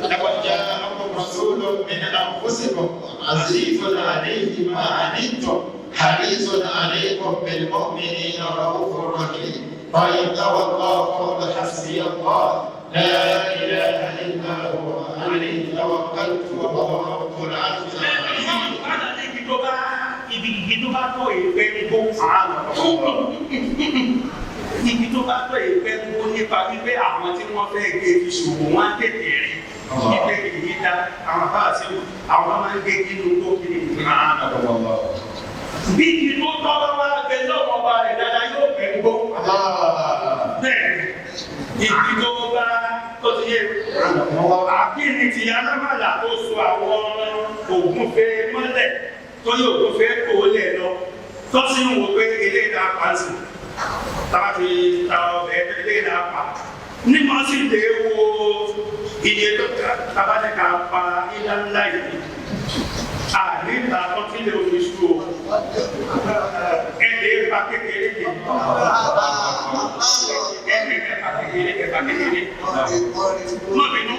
لقد جاءكم رسول من أنفسكم عزيز عليه ما عنتم حريص عليكم بالمؤمنين رؤوف رحيم فإن تولوا فقل حسبي الله لا إله إلا هو عليه توكلت وهو رب العرش Ibi tó bá tó ìpè ní kó ibi tó bá tó ìpè ní kó nípa wípé àwọn tí wọ́n fẹ́ gé ìṣòwò wọn á tètè rí ìpè kìí dá àwọn bá àti àwọn máa ń gé nínú tó kiri ìgbìmọ̀ àná. Bí ibi tó tọ́ bá wá gbé lọ́wọ́ ọba rẹ̀ dáadáa yóò bẹ̀rù gbó. Bẹ́ẹ̀ ìdí tó bá tó ti yé. Àkíní ti alámàlà tó so àwọn ògúnfe mọ́lẹ̀ tó yẹ ògúnfe kò lẹ̀ lọ. Tó sì ń wò pé ilé ìdá pàṣẹ. Tábà ti ta ọbẹ̀ ilé ìdá pa. Ní wọ́n sì lè wo iye tó tábà ti ká pa ilá ńlá yìí. Àdìta tó ti lè omi sú o. Ẹ̀lẹ́ pa kékeré yìí. Ẹ̀lẹ́ pa kékeré. Mọ̀bìnú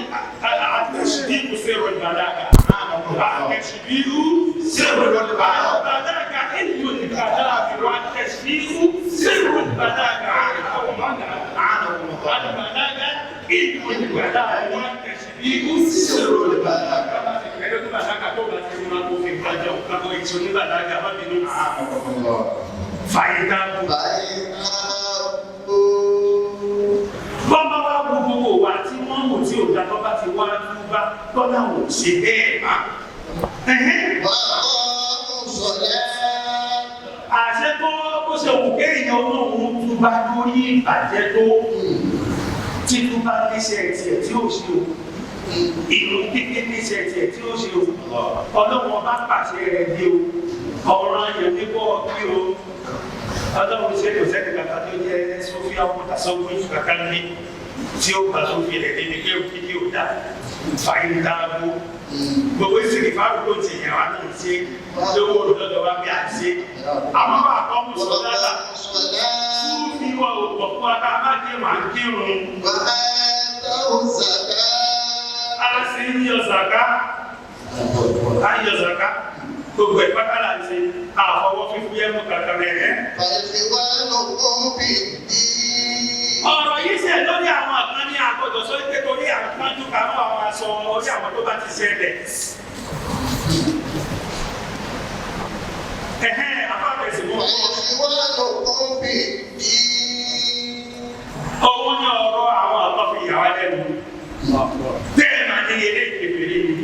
àtẹ̀síbíù sẹ̀rọ̀ ìbàdàgà. Àtẹ̀síbíù sẹ̀rọ̀ ìbàdàgà. Ìlú ìbàdàgà wà tẹ̀síbíù sẹ̀rọ̀ ìbàdàgà. Àdìbàdàgà ìlú ìbàdàgà wà tẹ̀síbíù sẹ̀rọ̀ ìbàdàgà. Bọ́mbà wa gbogbo wa tí wọ́n mú tí òjá tó bá ti wá túbá tọ́lá wò ṣe bẹ́ẹ̀ má. Àṣẹ tó ó ṣe wù kéèyàn olóhùn túbá lórí ìbàjẹ́ tó tí túbá níṣẹ́ tiẹ̀ tí ó ṣe o. Ìlú kíkí ní iṣẹ́ tiẹ̀ tí ó ṣe o. Ọlọ́run bá pàṣẹ rẹ̀ dé o. Ọ̀ràn yẹn ní bọ́ kí o. Ọlọ́run ṣe kò sẹ́ni kàkà tó jẹ́ Sofia Mọ́tà sọ́gbọ́n ìfúkàkà ní tí ó gbà Sofia rẹ̀ ní pé ó kíkí ò dá. Fàyín dáàbò. Gbogbo ìsìnkì fáwọn tó ti yàn wá ní ìṣe lówó olùdọ́dọ̀ wá bí àṣẹ. Àwọn bá àkọ́mù sọ dáadáa. Fún fi wọ òpó fún akábájẹ́ màá kírun. Asi yọ zaka, ayọ zaka, gbogbo ìpátá la ṣe àfọwọ́ fífú yẹ mú kàkà rẹ̀. Ọ̀rọ̀ yìí ṣe lórí àwọn àgbọn ní àgbọ̀dọ̀ sọ pé torí àpájú kàmú àwọn aṣọ orí àwọn tó bá ti ṣẹlẹ̀. Afáfẹ́sì mú. Owó ní ọ̀rọ̀ àwọn àtọ́fi ìyàwó lẹ́nu. Bẹ́ẹ̀ máa ní ilé ìkẹfẹ̀rí ni,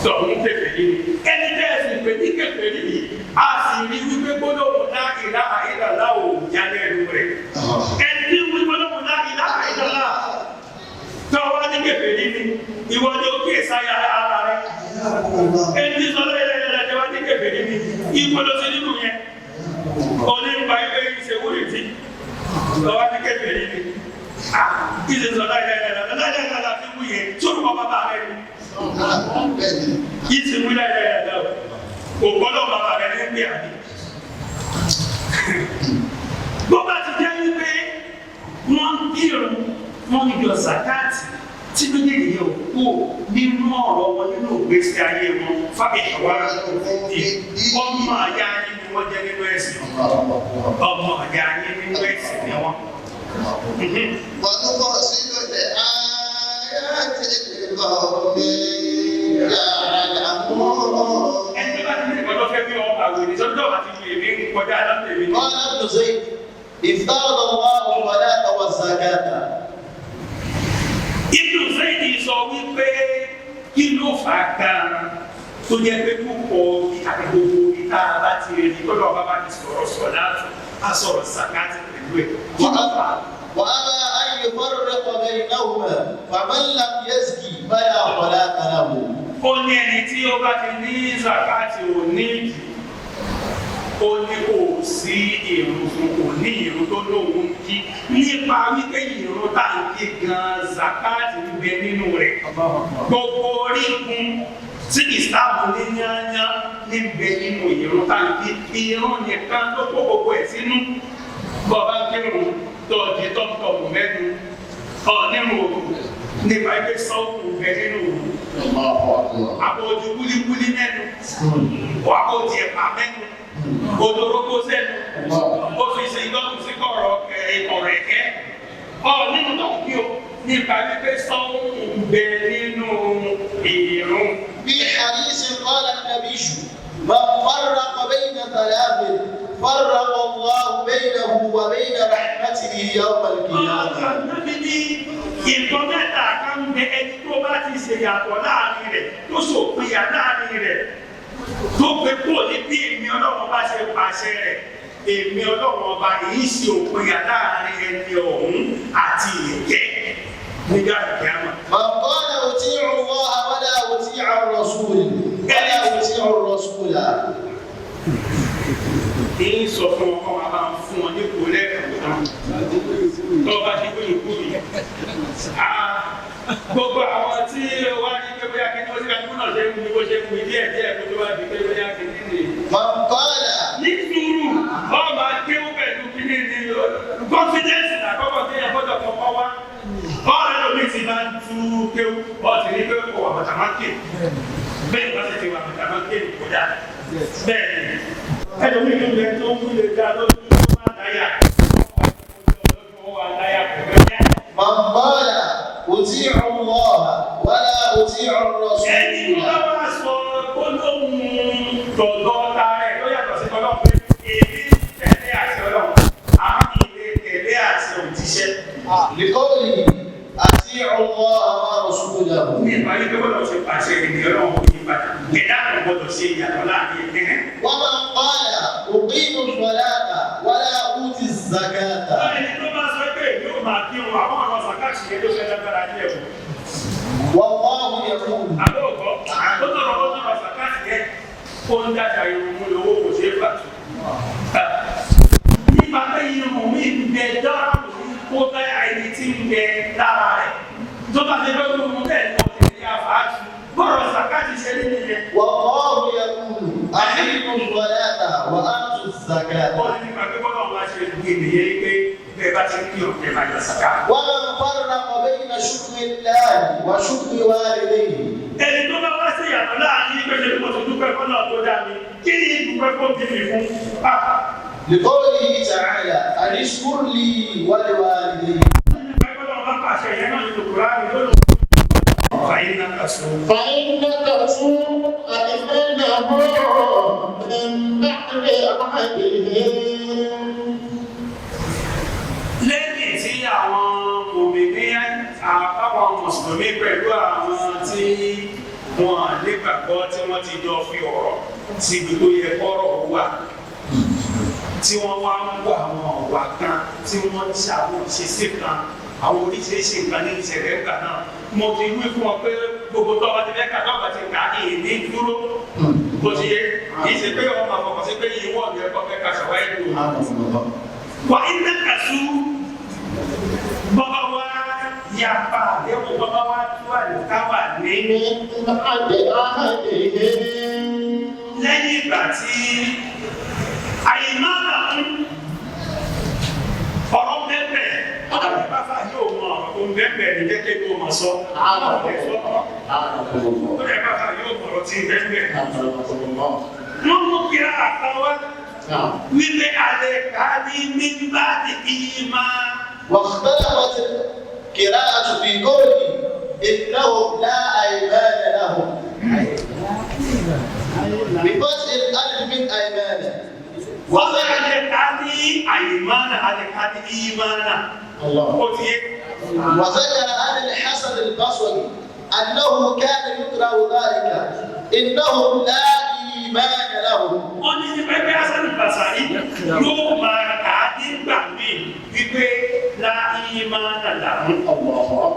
tọ̀hún kẹfẹ̀rí ni. Ẹni bẹ́ẹ̀ sì pé ní kẹfẹ̀rí ni, a sì rí wípé gbólóhùn lá ilaha illallah ò já lẹ́nu rẹ̀. Ẹni tí wí gbólóhùn lá ilaha illallah tọ́ wá ní kẹfẹ̀rí ni, ìwọ ni ó kí ìsáyà ara rẹ̀. Ẹni tí sọ lẹ́lẹ́lẹ́lẹ́ tẹ́ wá ní kẹfẹ̀rí ni, ìgbọ́dọ̀ sí nínú yẹn. Onípa ilé ìṣèwúrì tí tọ́ wá ní kẹfẹ̀rí ni. Ìṣe sọ láyẹ̀lẹ́lẹ́lẹ́ fi wú yẹn tí ó kọ́ bàbá rẹ̀ ni. Ìṣe wú láyẹ̀lẹ́lẹ́ kò gbọ́dọ̀ bàbá rẹ̀ ní pé àdé. Bó bá ti jẹ́ wípé wọ́n ń kírun, wọ́n ń yọ sàkáàtì tí méjèèjì yẹn ò kú nínú ọ̀rọ̀ wọn nínú ìgbésí ayé wọn fábíyì wá òfìdí ọmọ àyà yín ni wọ́n jẹ́ nínú ẹ̀sìn. Ọmọ àyà yín nínú ẹ̀sìn ni wọ́n. ونفصل الآيات لقوم يعلمون. قال ابن زيد افترض الله الصلاة والزكاة. Ibn Zayd sọ wípé kí ló fà á gan tó jẹ́ pé púpọ̀ àti gbogbo ìta bá ti rí lọ́dọ̀ bàbá ti sọ̀rọ̀ sọ̀dá a sọ̀rọ̀ sàkáàtì pẹ̀lú ẹ̀. وأبى أن يفرق بينهما فمن لم يزكي فلا صلاة له. Ó ní ẹni tí ó bá ti ní sàkáàtì ò ní ìdí. Ó ní kò sí ìrun fún kò ní ìrun tó lóun kí nípa wípé ìrun tá à ń kí gan sàkáàtì ń bẹ nínú rẹ̀. Gbogbo orígun tí ìsìláàmù ní yányá ní bẹ nínú ìrun tá à ń kí ìrun nìkan tó kó gbogbo ẹ̀ sínú. Bọ́ọ̀bá kírun tọ́ọ̀dì tọ́mtọ́mù mẹ́nu nínú òkú nípa ẹgbẹ́ sọ́ọ̀kù bẹ nínú òkú. Àbọ̀dù kúlíkúlí mẹ́nu, àbọ̀dù ẹ̀pà mẹ́nu, òdòrókó sẹ́nu, ó fi ṣe ìdọ́kù sí kọ̀rọ̀ ẹ̀kẹ́. Nínú tó kí o nípa ẹgbẹ́ sọ́ọ̀kù bẹ nínú ìrun. في حديث قال النبي من فرق بين ثلاث فرق الله بينه وبين رحمته يوم القيامة. Ìtọ́ mẹ́ta kan ń bẹ ẹni tó bá ti ṣe yàtọ̀ láàrin rẹ̀ tó ṣòpinya láàrin rẹ̀ tó gbé kúrò ní bí èmi Ọlọ́run bá ṣe pàṣẹ rẹ̀ èmi ọlọ́run ọba èyí ṣe òpin láàrin ẹni ọ̀hún àti ìyẹ́ nígbà ìkíámà. من قال أطيع الله ولا أطيع الرسول ولا أطيع الرسول. èyí sọ fún ọkọ wa máa ń fún wọn ní kò lẹ́ẹ̀kan tó bá ṣe pé ìkú yìí. gbogbo àwọn tí wàá ní pé bóyá kí ni wọ́n ti ká dúró náà ṣe ń wí bó ṣe ń wí díẹ̀ kó tó wá di pé bóyá kí ni nìyí. من قال ní sùúrù wọ́n máa kéwú pẹ̀lú kíní ní confidence àkọ́kọ́ tí yẹn gbọ́dọ̀ kọ́kọ́ wá. ọ̀rẹ́ lómi ti máa ń tú kéwú ọ̀tí ní pé kò wà bàtàmákè bẹ́ẹ̀ bá ti ti wà bàtàmákè kò dá bẹ́ẹ̀ ni ẹlòmíì ló ń bẹ tó ń wúlò dá lójú tó máa dáyà من قال أطيع الله ولا أطيع الرسول. ẹni tó bá wá sọ gbólóhùn tọ̀dọ̀ ta rẹ̀ ló yàtọ̀ sí tọ́lọ́ pé èmi tẹ̀lé àṣẹ ọlọ́run àwọn ilé tẹ̀lé àṣẹ òjíṣẹ́. لقوله أطيع الله ورسوله. ní ìparí pé bọ́lá ṣe pàṣẹ ènìyàn ọlọ́run kò yí padà ẹ̀dá kan gbọ́dọ̀ ṣe ìyàtọ̀ láàrin ẹ̀dẹ́. ومن قال أقيم الصلاة ولا أؤتي الزكاة. ẹni tó bá sọ pé èmi ò máa kí wọn àwọn ọ̀rọ̀ sàkáàṣì yẹn ló fẹ́ lágbára ní ẹ̀wọ̀n. والله يقول. àbẹ̀wò ó tọrọ sàkáàṣì yẹn kó ń dájà irun mú lówó kò ṣeé fàtú. nípa pé irun mi ń bẹ dára kó bá ẹni tí ń bẹ lára rẹ̀ tó bá ti bẹ́ẹ̀ lóhun bẹ́ẹ̀ lọ sí àfáàjù bọ́rọ̀ sàkáàṣì ṣe ní nìyẹn. والله يقول أقيموا الصلاة وآتوا الزكاة. ó ní nípa pé bọ́lá máa ṣe gbé nìyẹn pé bẹ́ẹ̀ bá ti ń kí òkè máa yọ sàká. ومن فرق بين شكر الله وشكر والديه. ẹni tó bá wá sí ìyàtọ̀ láàrin ìgbésẹ̀ tó ti dúpẹ́ fọ́nà tó dá mi kí ni ìdúpẹ́ fún bí mi fún. لقوله تعالى أن اشكر لي ولوالدي. فإنك سوء أيمانه من بعد أحدهم. lẹ́yìn tí àwọn mòmìnir àbáwọn mùsùlùmí pẹ̀lú àwọn tí wọ́n nígbàgbọ́ tí wọ́n ti jọ fi ọ̀rọ̀ síbi tó yẹ kọ́rọ̀ wà tí wọ́n wá ń wá àwọn ọ̀wà kan tí wọ́n ń ṣàwọn ìṣesí kan àwọn oríṣiríṣi nǹkan ní ìṣẹ̀lẹ̀ ńgbà náà mo ti wí fún ọ pé gbogbo tó ọba ti fẹ́ ká tó ọba ti kà ní ìní dúró bó ti yẹ kì í ṣe pé ọmọ àkọ́kọ́ sí pé ìwọ ọ̀dọ̀ ẹ̀kọ́ fẹ́ ká ṣàwáyé lò wà iná kàṣú bọ́bá wá yapa àdéhùn bọ́bá wá tú àlùkà wà ní lẹ́yìn ìgbà tí àyìnbá ọ̀rọ̀ bẹ́ẹ̀ ọ̀rọ̀ bàbá yóò mọ ọ̀rọ̀ bẹ́ẹ̀ ní jẹ́kẹ́ tó mọ̀ sọ. ọ̀rọ̀ bàbá yóò mọ̀rọ̀ tí bẹ́ẹ̀. wọ́n mú kíra àtàwọn wípé alẹ́ ká ní mímbá ní ìmá. واختلفت القراءة في قوله إنهم لا أيمان لهم بفتح الألف من أيمانه. وضع الحدي أيمان على الحدي إيمانا. وذكر عن الحسن البصري أنه كان يقرأ ذلك إنهم لا إيمان لهم. wọ́n ní ní pẹ́pẹ́ Hasan al-Basri yóò máa kà á nígbà míì wípé la ìmánà làwọn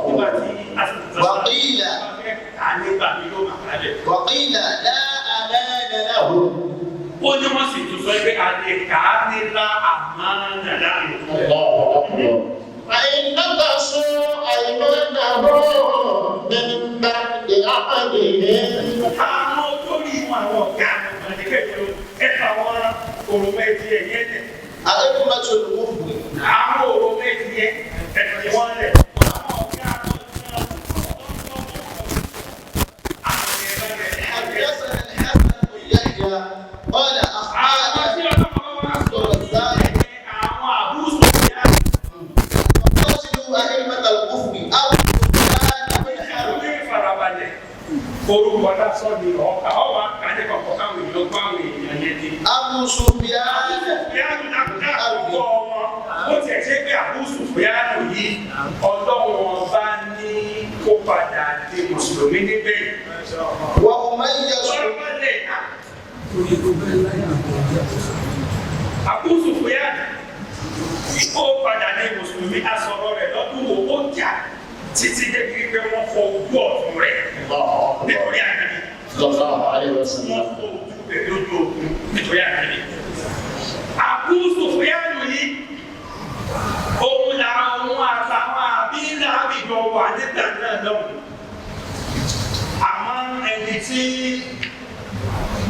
nígbà tí Hasan al-Basri وقيل kà á nígbà míì yóò máa kà á bẹ̀. وقيل لا أمان لهم. ó ní wọ́n sì tún sọ pé àdèkà ní la àmánà láàyè. فإن نقصوا أيمانهم من بعد عهدهم. àwọn olórí wọn àwọn ọ̀gá àwọn ẹ̀dẹ́gbẹ̀jọ ẹ̀fà wọn òròmẹ́tì ẹ̀yẹ lẹ̀. أئمة الكفر. àwọn òròmẹ́tì ẹ̀ ẹ̀fà wọn lẹ̀. àwọn ọ̀gá حدثنا الحسن بن يحيى قال أخبرنا أئمة الكفر أو orúkọ lásán ni ọkà ọwọ àkàdé kọkọ káwọn èèyàn gbọ́ àwọn èèyàn yẹn ni. Abu Sufyan. Sufyanu dàgbà àwùjọ wọn ó tiẹ̀ ṣe pé Abu Sufyanu yìí ọlọ́run wọn bá ní kó padà di mùsùlùmí níbẹ̀. Wa Umayya. àkóso fúyà ó padà ní mùsùlùmí asọ̀rọ̀ rẹ̀ lọ́dún wo ó jà títí débi wípé wọ́n fọ ojú ọ̀tún rẹ̀ nítorí àgbèrè wọ́n fọ ojú rẹ̀ lójú ogun nítorí àgbèrè. àkóso fúyà lóyún òun làwọn àtàwọn àbílẹ̀ àbíjọ wà nígbà náà lọ́wọ́ àmọ́ ẹni tí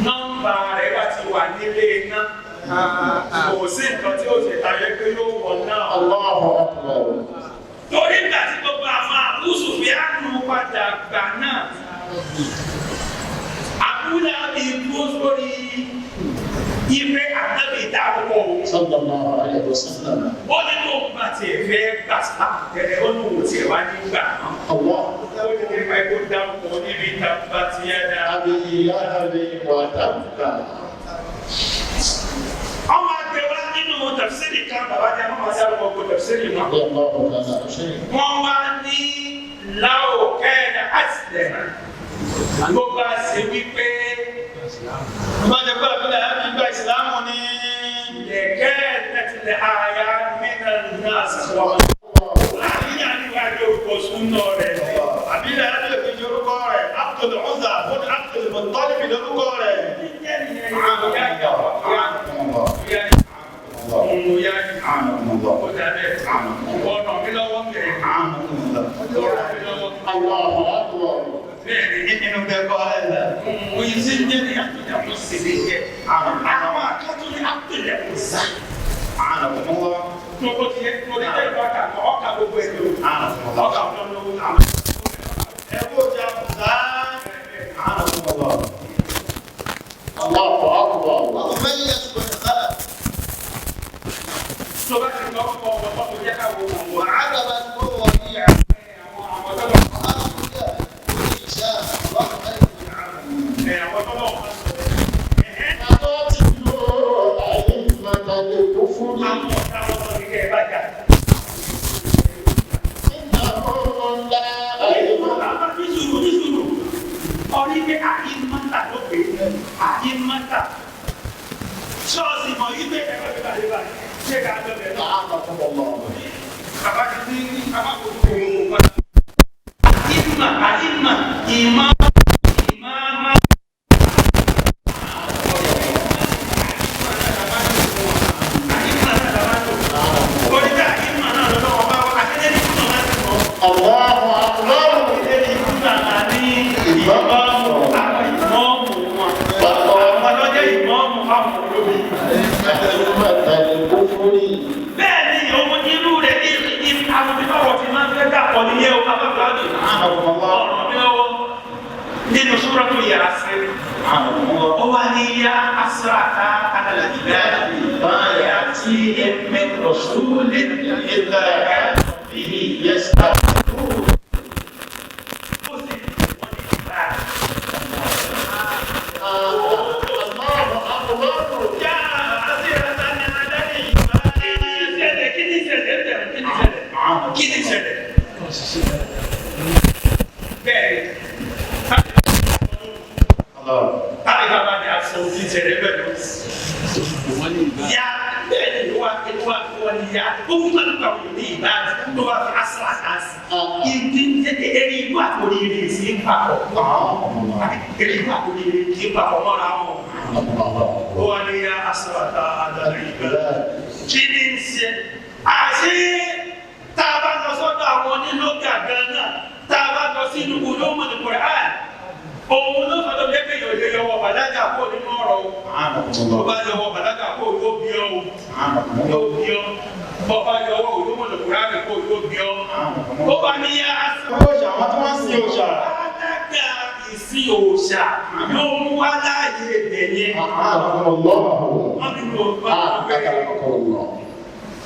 nọ́mbà rẹ̀ bá ti wà nílé iná kò sí nǹkan tí ó ṣe tayọ pé yóò wọ̀ náà. torí ìgbà tí gbogbo àwọn àbúṣù fi àánú padà gbà náà àbúlé àbí dúró sórí ife ànábì dárúkọ òun. ó ní kó bá tiẹ̀ fẹ́ gbà sílá tẹ̀lé ó ní òun tiẹ̀ wá ní gbà náà. ó ní nípa ẹ̀kọ́ dárúkọ níbi tàbá ti yá dáa. ọmọ àgbẹ̀wá nínú tafsiri kan bàbá jẹ́ ọmọ àdárúkọ kò tafsiri náà. wọ́n wá ní láòkẹ́ àtìlẹ̀ ló bá ṣe wípé bá jẹ́ pé àbílẹ̀ àbí gba ìsìlámù ní lẹ̀kẹ́ tẹ̀tìlẹ̀ àyà mìíràn náà sọ̀rọ̀. àbílẹ̀ àbí wájú orúkọ súnmọ́ rẹ̀ àbílẹ̀ àbí òfin orúkọ rẹ̀ Abdul Uzza fún Abdul Muttalib lórúkọ rẹ̀. Inú bẹ́ẹ̀kọ́ ẹ̀lá. Oyin sí ń jẹ́ ní àpèjà mú sí ní jẹ́. Àwọn akátó ní àpèjà mú sá. Ànàmọ́. Tó ti yẹ kó lè jẹ́ ìbáka ọkà gbogbo ẹ̀ lò. Ọkà ọ̀dọ́ lówó. Ẹ̀kọ́ ọjà bùsá. Ànàmọ́. Allahu akbar. ومن يسكن الخلق. Tó bá ti lọ́kọ̀ ọ̀pọ̀ tó jẹ́ ká wo wọn. وعجبا هو ربيع.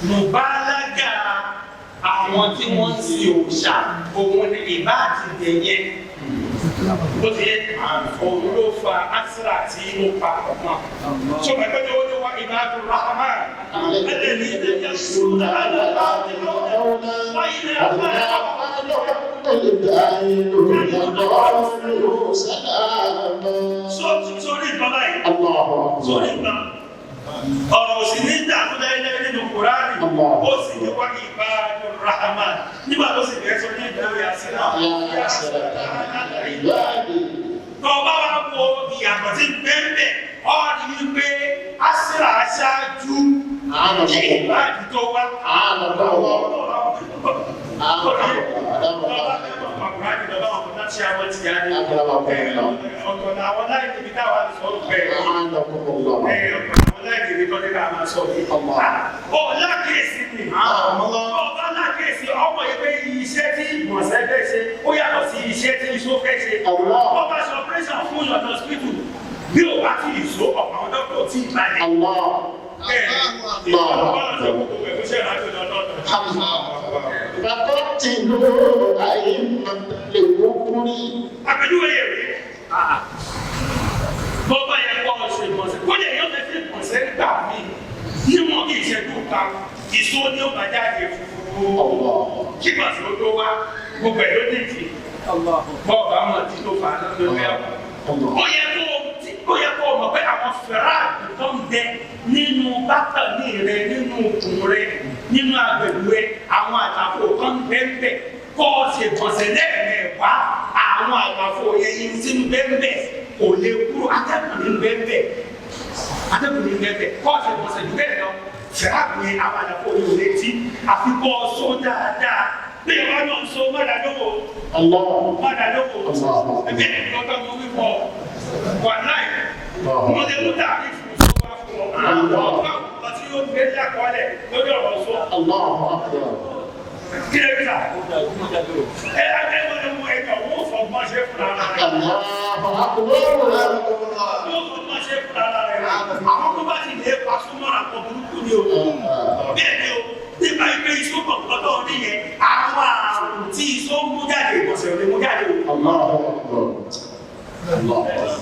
Mubalaga àwọn tí wọ́n ń sin òòṣà òun ni ìbá àti dẹ̀yẹ. Ó ti yẹ òun ló fa àṣírà tí ó pa ọ̀pọ̀. Sọ ma pé ó ní wá ibadur rahman. Ẹ̀dẹ̀ ní ìdẹ̀yẹ sùn àlọ́ láti lọ́wọ́ wáyé ní sórí ìgbọ́n báyìí. Sórí ìgbọ́n. Ọ̀rọ̀ òsì ní Kùránì ó sì ní wá Ibadur Rahman nígbà tó sì bẹ̀rẹ̀ sọ ní ìdúró yàtí náà tó bá wá wo ìyàtọ̀ tí bẹ́ẹ̀ ọ́ ní wípé àṣírà aṣáájú kí ìbáàdì tó wá tí a wọ́n ti yá ní ọ̀tọ̀ àwọn láìpẹ́ bí táwa sọ bẹ́ẹ̀ ọ̀tọ̀ àwọn láìpẹ́ bí tọ́jú ká máa sọ yìí. Ó lákèésí ni ọba lákèésí ọmọ yìí pé iṣẹ́ tí ìgbọ̀nsẹ̀ fẹ́ ṣe ó yàtọ̀ sí iṣẹ́ tí iṣó fẹ́ ṣe. Ọba ṣe operation fún ìyọ̀tọ̀ hospital bí ó bá ti ìṣó ọ̀pọ̀ àwọn dọ́kítọ̀ tí ì balẹ̀. فقتلوا أئمة الكفر. Àpèjúwe yẹn rèé. Bọ́bá yẹn kọ́ ọ̀ṣẹ̀ ìmọ̀ọ́sẹ̀. Kó lè yọ fẹ́fẹ́ ìmọ̀ọ́sẹ̀ gbà mí. Níwọ̀n kí ìṣẹ́jú kan, ìṣó ni ó bá jáde fún kí pàṣẹ ó tó wá gbogbo ẹ̀ ló dé tì. Bọ́ọ̀bù àwọn àti tó fà á lọ́dún mẹ́wàá. Ó yẹ kó mọ̀ pé àwọn fẹ̀ráàdì tó ń bẹ nínú bátànì rẹ, nínú òkun rẹ, nínú agbègbè rẹ, àwọn àlàfo kan bẹ́ẹ̀ kó o ṣe gbọ̀nsẹ̀ lẹ́ẹ̀mẹ̀wá àwọn àlàfo yẹn yìí ti ń bẹ́ẹ̀ kò lè kúrò atẹ́kùn ní bẹ́ẹ̀ kó o ṣe gbọ̀nsẹ̀ jù bẹ́ẹ̀ lọ fẹ̀ráàdì yẹn àwọn àlàfo yìí ò lè ti àfi kó o só dáadáa bí ẹ bá yọ̀ ń so mọ́dàdówó ẹgbẹ́ ẹ̀ lọ́tọ́ mọ́ wípọ̀ wàláì wọ́n lè mú dàbí fún ìṣòwò fún ọ ọ̀gá tí yóò gbé lákọọ́lẹ̀ lórí ọ̀rọ̀ sọ. Kí lè rí ta? Ẹ akẹ́kọ̀ọ́ ni mo ẹ̀jọ̀ wọ́n fọgbọ́n ṣe fún ara rẹ̀. Wọ́n fọgbọ́n ṣe fún ara rẹ̀. Àwọn tó bá ti lè pa súnmọ́ àpò burúkú ni o. Bẹ́ẹ̀ ni o, nípa ìgbé iṣó pọ̀pọ̀tọ̀ nìyẹn, àwọn àrùn tí iṣó mú jáde ìbọ̀sẹ̀ ò lè mú jáde o.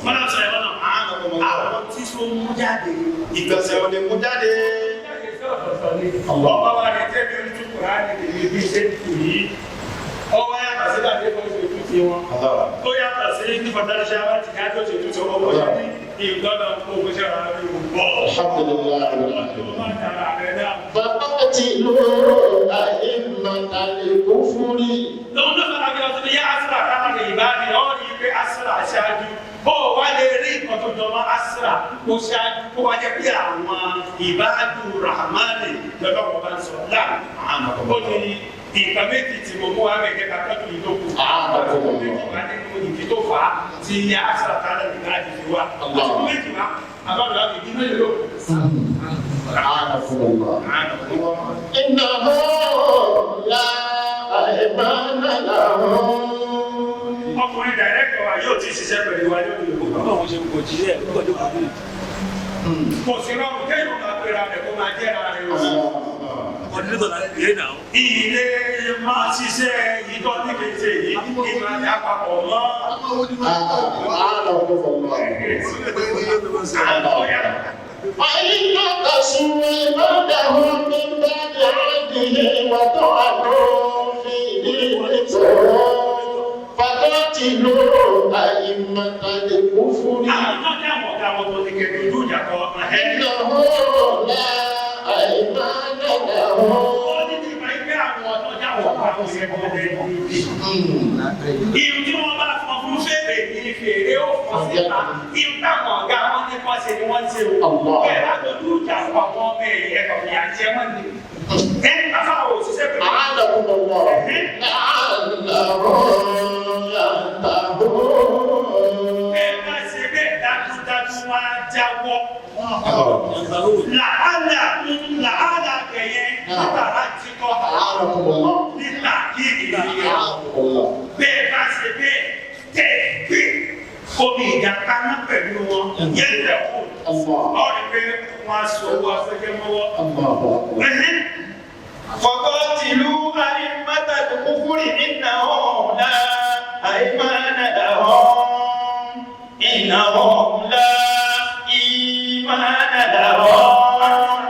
Mọ́nà sọ ẹ̀rọ náà, àwọn tí iṣó mú jáde ìbọ̀sẹ̀ ò lè mú jáde. Ọba wa ni tẹ́lẹ̀ ń tún Kùránì kìí bí ṣe tù yìí. Ọwọ́ yàtọ̀ sí láti ẹ̀kọ́ ṣe tún ti wọn. Ó yàtọ̀ sí ní fọ̀dáṣẹ́ àwọn ti yàtọ̀ ṣe tún ti wọn. Ó yà ní ìgbọ́dọ̀ fún owó ṣe ara rẹ̀ wọ̀. فقتلوا أئمة الكفر. Lọ́wọ́n náà fara bí ọtí yá àṣírà káwọn lè bá ní ọ́ ní pé àṣírà ṣáájú. Ó wá lè rí nǹkan tó jọmọ́ àṣírà kó ṣáájú kó wá jẹ́ bí àwọn Ibadur Rahmani lọ́dọ̀kọ̀ bá ń sọ láàrín. Ó ní ìgbà méjì tí mo mú wá gẹ́gẹ́ ká tọ́jú ìdókù. Méjì wá nínú ìdí tó fà á tí yá àṣírà káwọn lè bá ti fi wá. Àti méjì wá, àbábọ̀ láti ìdí méjì ló. إنه لا أيمان لهم. Ọkùnrin dàrẹ́kọ̀ wa yóò ti ṣiṣẹ́ pẹ̀lú wa lórí ìlú. Báwo ṣe kò jí ẹ̀ kó ọjọ́ kò dé. Kò sí rọrùn kéèyàn máa pera rẹ̀ kó máa jẹ́ra rẹ̀ o. Ọdún náà yé nà ó. Ilé máa ṣiṣẹ́ ìtọ́ ní kété yìí ìgbà ní àpapọ̀ mọ́. وإن نقصوا عبادهم من بعد عهده وطعنوا في دينكم فقاتلوا أئمة الكفر. Àwọn tó jẹ́ àwọn ọ̀gá wọn tó ti kẹ̀kẹ́ ojú ìjà kọ إنه لا أيمان لهم. Ó ní ti máa ń gbé àwọn ọ̀tọ́ jẹ́ àwọn ọ̀gá wọn yẹn kọ́ lẹ́yìn ìdí. Ìlú tí wọ́n bá fọn fún fèrè ní fèrè ó fọn síta. Ìlú táwọn ọ̀gá wọn ní kọ́ ṣe ni wọ́n ṣe o. Bẹ́ẹ̀ látọ̀jú ìjà fún àwọn ọmọ ẹ̀yẹ kọ̀ọ̀kan àti ẹ̀wọ̀n ni. Ẹ bàbá wo òṣìṣẹ́ pẹ̀lú. أعانكم الله لعلهم ينتهون. Ẹ bá ṣe bẹ́ẹ̀ dájúdájú wá jáwọ́. Làálà kẹ̀yẹ látara ti kọ́ níta kí ìdílé. Bẹ́ẹ̀ bá ṣe bẹ́ẹ̀ tẹ̀ gbé omi ìjà kaná pẹ̀lú wọn yẹn lẹ̀ kú. Ọ̀rẹ́ pé wọ́n á sọ owó afẹ́fẹ́ mọ́wọ́. فقاتلوا أئمة الكفر إنهم لا أيمان لهم إنهم لا إيمان لهم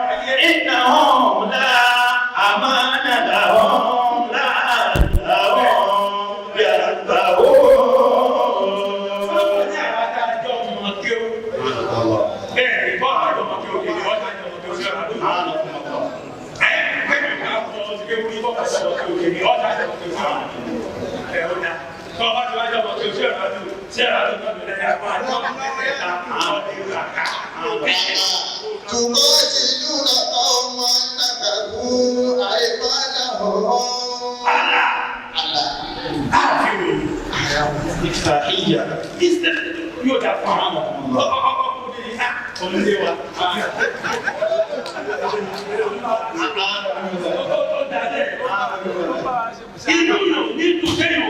إنهم لا أمان لهم لعلهم يتقون. ṣé àdúgbò mi lẹ́yìn àwọn àjọ ìgbẹ́ta àwọn ìgbà ká àwọn تقاتلون قوما نكثوا أيمانهم إفتاحية yóò dà fún àwọn ọmọdé wa. Inú yóò ní ìlú kéèyàn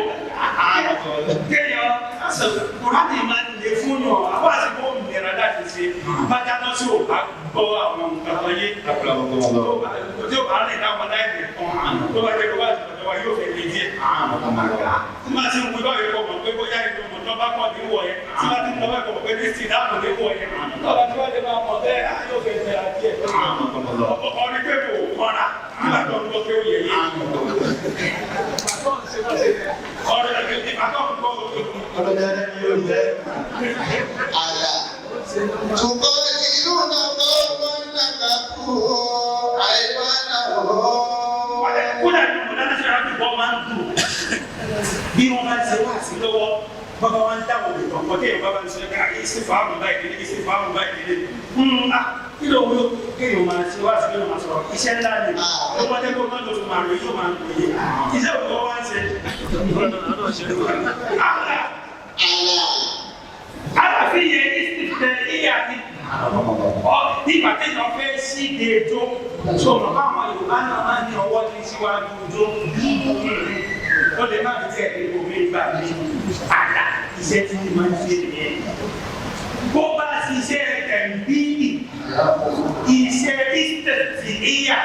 kùránì máa ń lè fún yàn àwọn àsìkò òmìnira láti ṣe bájá náà sí ò bá gbọ́ àwọn nǹkan yé tí ó bá rìn láwọn láìpẹ́ kan tó bá jẹ́ kó bá ti wa yóò fẹ́ lé díẹ̀. Tí máa ti ń wí báyìí kọ̀ mọ̀ pé bóyá ìlú ọmọ tó bá kọ̀ ní wọ̀ yẹn tí máa ti ń lọ bá kọ̀ mọ̀ pé ní sìn láàbò ní wọ̀ yẹn tọ́lá tí wọ́n ti máa mọ̀ bẹ́ẹ̀ yóò fẹ́ fẹ́ àti ẹ̀ ọ̀rí pé kò kọ́ra nígbà tó ń lọ pé ó yẹ yé. Ọ̀rẹ́ ìbátan kọ́ تقاتلون قوما نكثوا أيمانهم kódà ní ọmọdé náà ṣe rántí bọ́ máa ń dùn bí wọ́n máa ń ṣe wá sí lọ́wọ́ bàbá wa ń dáwọ̀ ìtàn kan kéèyàn bàbá ń sọ ká ìsìnfàmù báyìí délé ìsìnfàmù báyìí délé kí ló wúlò kéèyàn máa ṣe wá sí kéèyàn máa sọ̀rọ̀ iṣẹ́ ńlá ni ó wọ́n tẹ́ kó má lọ fún màrún yóò máa ń pè é iṣẹ́ òkú wá ń ṣe. Àlàfi yẹn ìsìnkẹ́ ìyá ni nígbà téèyàn fẹ́ sí ìdèjò tó mọ̀ báwọn Yorùbá náà máa ń ní ọwọ́ ní síwájú ojó ó lè má fi tẹ̀ ìbò mi gbà mí àdá iṣẹ́ tí mo máa ń ṣe nìyẹn. Bó bá ṣiṣẹ́ ẹ̀ǹbí iṣẹ́ ìsìtẹ̀tì ìyá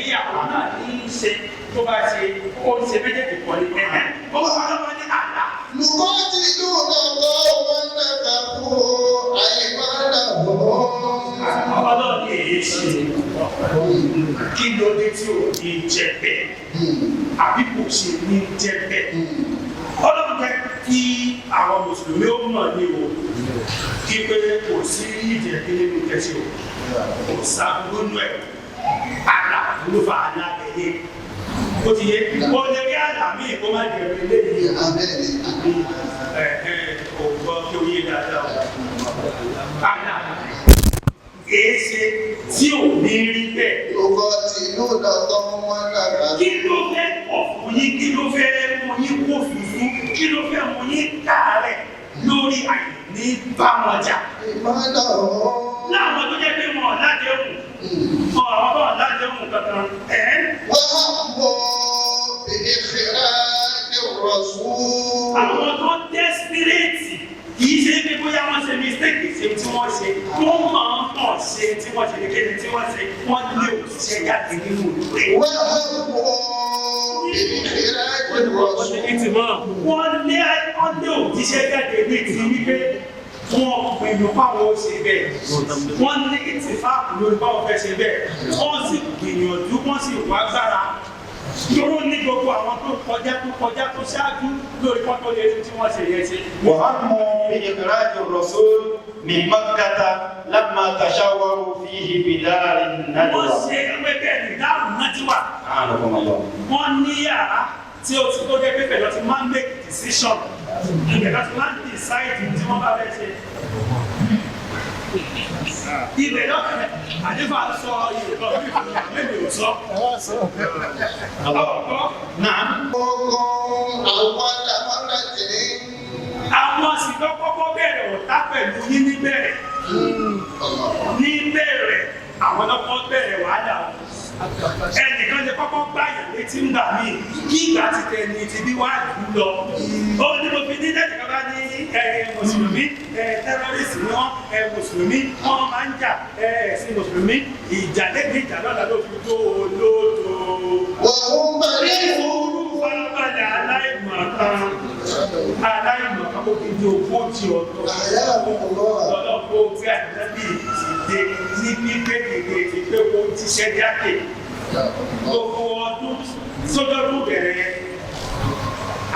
ìyá òun náà ní í ṣe tó bá ṣe ó ń ṣe méjèèjì pọ̀ ní ẹ̀ẹ́ ó wà lọ́wọ́ ní àdá. نقاتلون قوما نكثوا أيمانهم Ọlọ́run ní èyí ṣe kí ló dé tí ò ní jẹ bẹ́ẹ̀ àbí kò ṣe ní jẹ bẹ́ẹ̀. Ọlọ́run jẹ́ kí àwọn mùsùlùmí ó mọ̀ ní o kí pé kò sí ìjẹ̀bi nínú kẹsì o kò sábúrú ẹ̀ àlà ló fa àlà ẹ̀yẹ. Ó ti yé ó lè rí àlàmì kó má jẹ̀bi léyìí kò gbọ́ kí o yé dáadáa o. Àlà èéṣe tí ò ní rí bẹ́ẹ̀. يقاتلون قوما نكثوا Kí ló fẹ́ pọ̀ fún yín? Kí ló fẹ́ mú yín kó fùfú? Kí ló fẹ́ mú yín kàárẹ̀ lórí àìní bá wọn jà? أيمانهم Láwọn tó jẹ́ pé wọn ò ládéhùn, àwọn bá wọn ládéhùn kankan. وهموا بإخراج الرسول Àwọn tó dẹ́sipírẹ́tì kì í ṣe pé bóyá wọ́n ṣe mistake ṣe tí wọ́n ṣe, wọ́n máa ń pọ̀ ṣe tí wọ́n ṣe kéde tí wọ́n ṣe, wọ́n lé òṣìṣẹ́ jáde nínú ìwé. وهموا بإخراج الرسول Wọ́n lé òjíṣẹ́ jáde ní ti wípé wọ́n pinnu báwọn ó ṣe bẹ́ẹ̀. Wọ́n ní ìtìfáàkù lórí báwọn fẹ́ ṣe bẹ́ẹ̀. Wọ́n sì gbìyànjú, wọ́n sì wá gbára. Dúró ní gbogbo àwọn tó kọjá tó ṣáájú lórí pọ́tò lè rí tí wọ́n ṣe yẹn ṣe. وهموا بإخراج الرسول من مكة لما تشاوروا فيه بدار Wọ́n الندوة. ṣe ẹgbẹ́ bẹ́ẹ̀ ní dáhùn náà ti wà. أعانكم الله. Wọ́n ní yàrá tí ó ti tó jẹ́ pé pẹ̀lú ti máa ń make decision. Ìgbẹ̀lọ́ ti máa ń decide tí wọ́n bá fẹ́ ṣe. Ibẹ̀ lọ́kàn àdéfà sọ ìrọ̀ mẹ́bí ò sọ. نعم. Àwọn sì lọ kọ́kọ́ bẹ̀rẹ̀ ọ̀tá pẹ̀lú yín níbẹ̀rẹ̀. Níbẹ̀rẹ̀ àwọn lọ́kọ́ bẹ̀rẹ̀ wàhálà. Ẹnìkan lè kọ́kọ́ gbàyàn létí ń gbà mí kí ìgbà ti tẹ̀ ní ti bí wàá jù lọ. Ó ní mo fi ní lẹ́yìn bá ní mùsùlùmí tẹ́rọ́rìsì ni wọ́n mùsùlùmí wọ́n máa ń jà ẹ̀sìn mùsùlùmí ìjà lẹ́gbẹ̀ẹ́ ìjà lọ́la ló fi tó olóòtú. وهم Ìfúrú farabalẹ̀ aláìmọ̀kan ó fi di ogójì ọdún. Ọlọ́pọ̀ tí ànábì ti dé ní pípé gègé ti pé kó ti ṣẹ́ jáde. Gbogbo ọdún sójọ́dún bẹ̀rẹ̀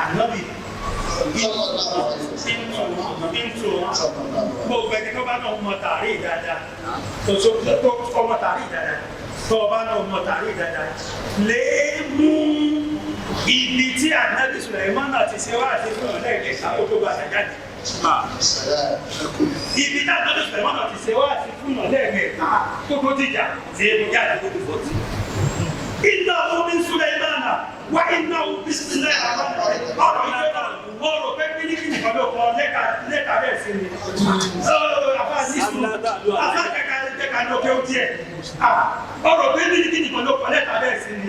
ànábì into gbogbo ẹni tó bá náà mọ tààrí dáadáa tó ọmọ tààrí dáadáa tó ọba náà mọ tààrí dáadáa lè mú ibi tí ànábì Sùlẹ̀mánà ti ṣe wá àti fún ọ̀lẹ́ ilẹ̀ ìṣàkóso bá ṣe jáde. Ibi tí ànábì Sùlẹ̀mánà ti ṣe wá àti fún ọ̀lẹ́ ilẹ̀ ìṣàkóso jíjà tí ebi jáde tó ti fọ́ sí. Innahu min Sùlẹ̀mánà wá innahu bismillahir rahmanir rahim. Ọ̀rọ̀ ìjọba wọ́n rò pé mílíkì nìkan ló kọ lẹ́ka bẹ́ẹ̀ sí ni. Àfa nísù àfa kẹ̀kẹ́ lókè ó tiẹ̀. Ọ̀rọ̀ pé mílíkì nìkan ló kọ lẹ́ka bẹ́ẹ̀ sí ni.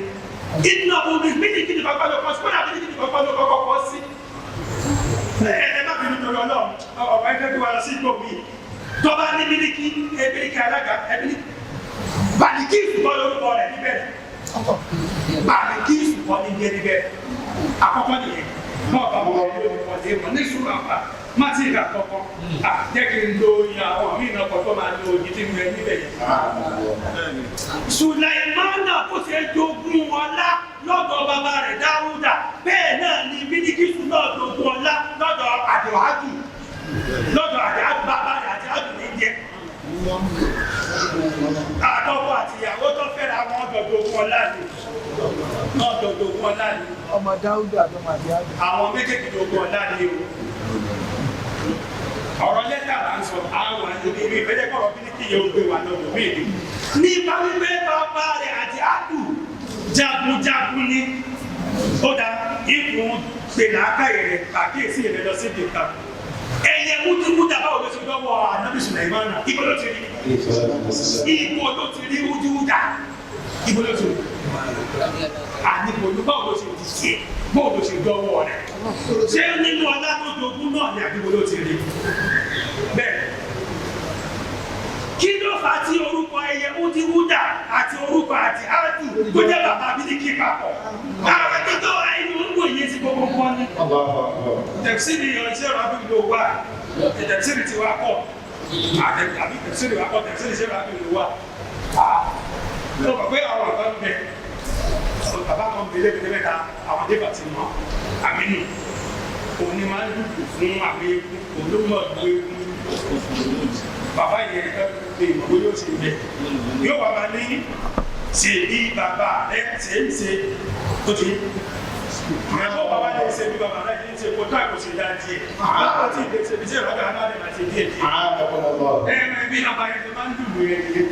Iná omi mílíkì nìkan kọ́ ló kọ́ sí, kódà mílíkì nìkan kọ́ ló kọ́ sí. Ẹ má bínú torí Ọlọ́run, ọ̀pọ̀ ẹgbẹ́ bí wà lọ sí ìgbò mi. Tọ́ba ní mílíkì alága ẹbí Bàlíkì ìsùnkọ́ lórúkọ rẹ̀ níbẹ̀. Bàlíkì ìsùnkọ́ ní jẹ́ níbẹ̀. Àkọ́kọ́ nìyẹn. Mọ̀ bá wọn lórúkọ dé mọ̀ ní sùúrù àpá. Má ti ìgbà kọ̀ọ̀kan. Jẹ́ kí n lo ìyàwó mi náà kọ́ tó máa lo òjì tí mo rẹ̀ níbẹ̀ yẹn. Sùlẹ̀mánà kò ṣe jogún ọlá lọ́dọ̀ bàbá rẹ̀ Dáúdà. Bẹ́ẹ̀ náà ni Bílíkísù náà jogún ọlá lọ́dọ̀ Àdìwájú. Lọ́dọ̀ Àdìwájú bàbá rẹ̀ Àdìwájú ní jẹ́. Àtọ́kọ àti ìyàwó tó fẹ́ra wọn jogún ọlá ni. Náà jogún ọlá ni. Ọmọ Dáúdà àti ọmọ Àdìwájú. Àwọn méjèèjì jogún ọlá ni o. Ọ̀rọ̀ lẹ́tà là ń sọ àwọn àjòyè mi ìfẹ́jẹ́ kọ̀rọ̀ Bílíkì yẹn ó gbé wa lọ́dọ̀ mí ni. Nípa wípé bàbá rẹ̀ àti Ádù jagunjagun ni. Ó dá ikùn gbèlà ákáyè rẹ̀ àkíyèsí rẹ̀ lọ sí ìdíkà. Ẹyẹ wúdúwúdà báwo ló ti lọ́wọ́ ànábì Sùlẹ̀mánà? Ibo ló ti rí? Ibo ló ti rí wúdúwúdà? Ibo ló ti rí? Àníbo báwo ló ti ṣe? Báwo ló ti lọ́wọ́ rẹ̀? Ṣé nínú ọlá tó jogún náà ni àbíbo ló ti rí? Bẹ́ẹ̀. Kí ló fà á tí orúkọ ẹyẹ wúdíwúdà àti orúkọ àti Ádù tó jẹ́ bàbá Bílíkì papọ̀? Àwọn akẹ́kọ̀ọ́ ẹni ń wòye sí gbogbo wọn ni. Tẹ̀síìrì iṣẹ́ Robiu ló wà. Tẹ̀síìrì ti wá kọ̀. Àbí tẹ̀síìrì wá kọ̀, tẹ̀síìrì iṣẹ́ Robiu ló wà. Ló mọ̀ pé àwọn àgbà ń bẹ. Bàbá kan bèèrè bèèrè mẹ́ta àwọn débà ti mọ̀. Àmínú. Òní máa ń dùkù fún àmì olómọ̀ ìlú ewu. Bàbá yẹn pé ìmọ̀ yóò ṣe bẹ̀. Yóò wà máa ní ṣe bí bàbá rẹ̀ ṣe ń ṣe tó ti. Ìyàbọ̀ bàbá yẹn ṣe bí bàbá rẹ̀ ṣe ń ṣe kó tó àkóso ìdá díẹ̀. Bàbá tí ìdè ṣe bí ṣe ìrọ̀lẹ́ aláàdé máa ṣe díẹ̀ díẹ̀. Ẹ̀rọ bí bàbá yẹn ṣe máa ń dùn rẹ̀ nìyẹn.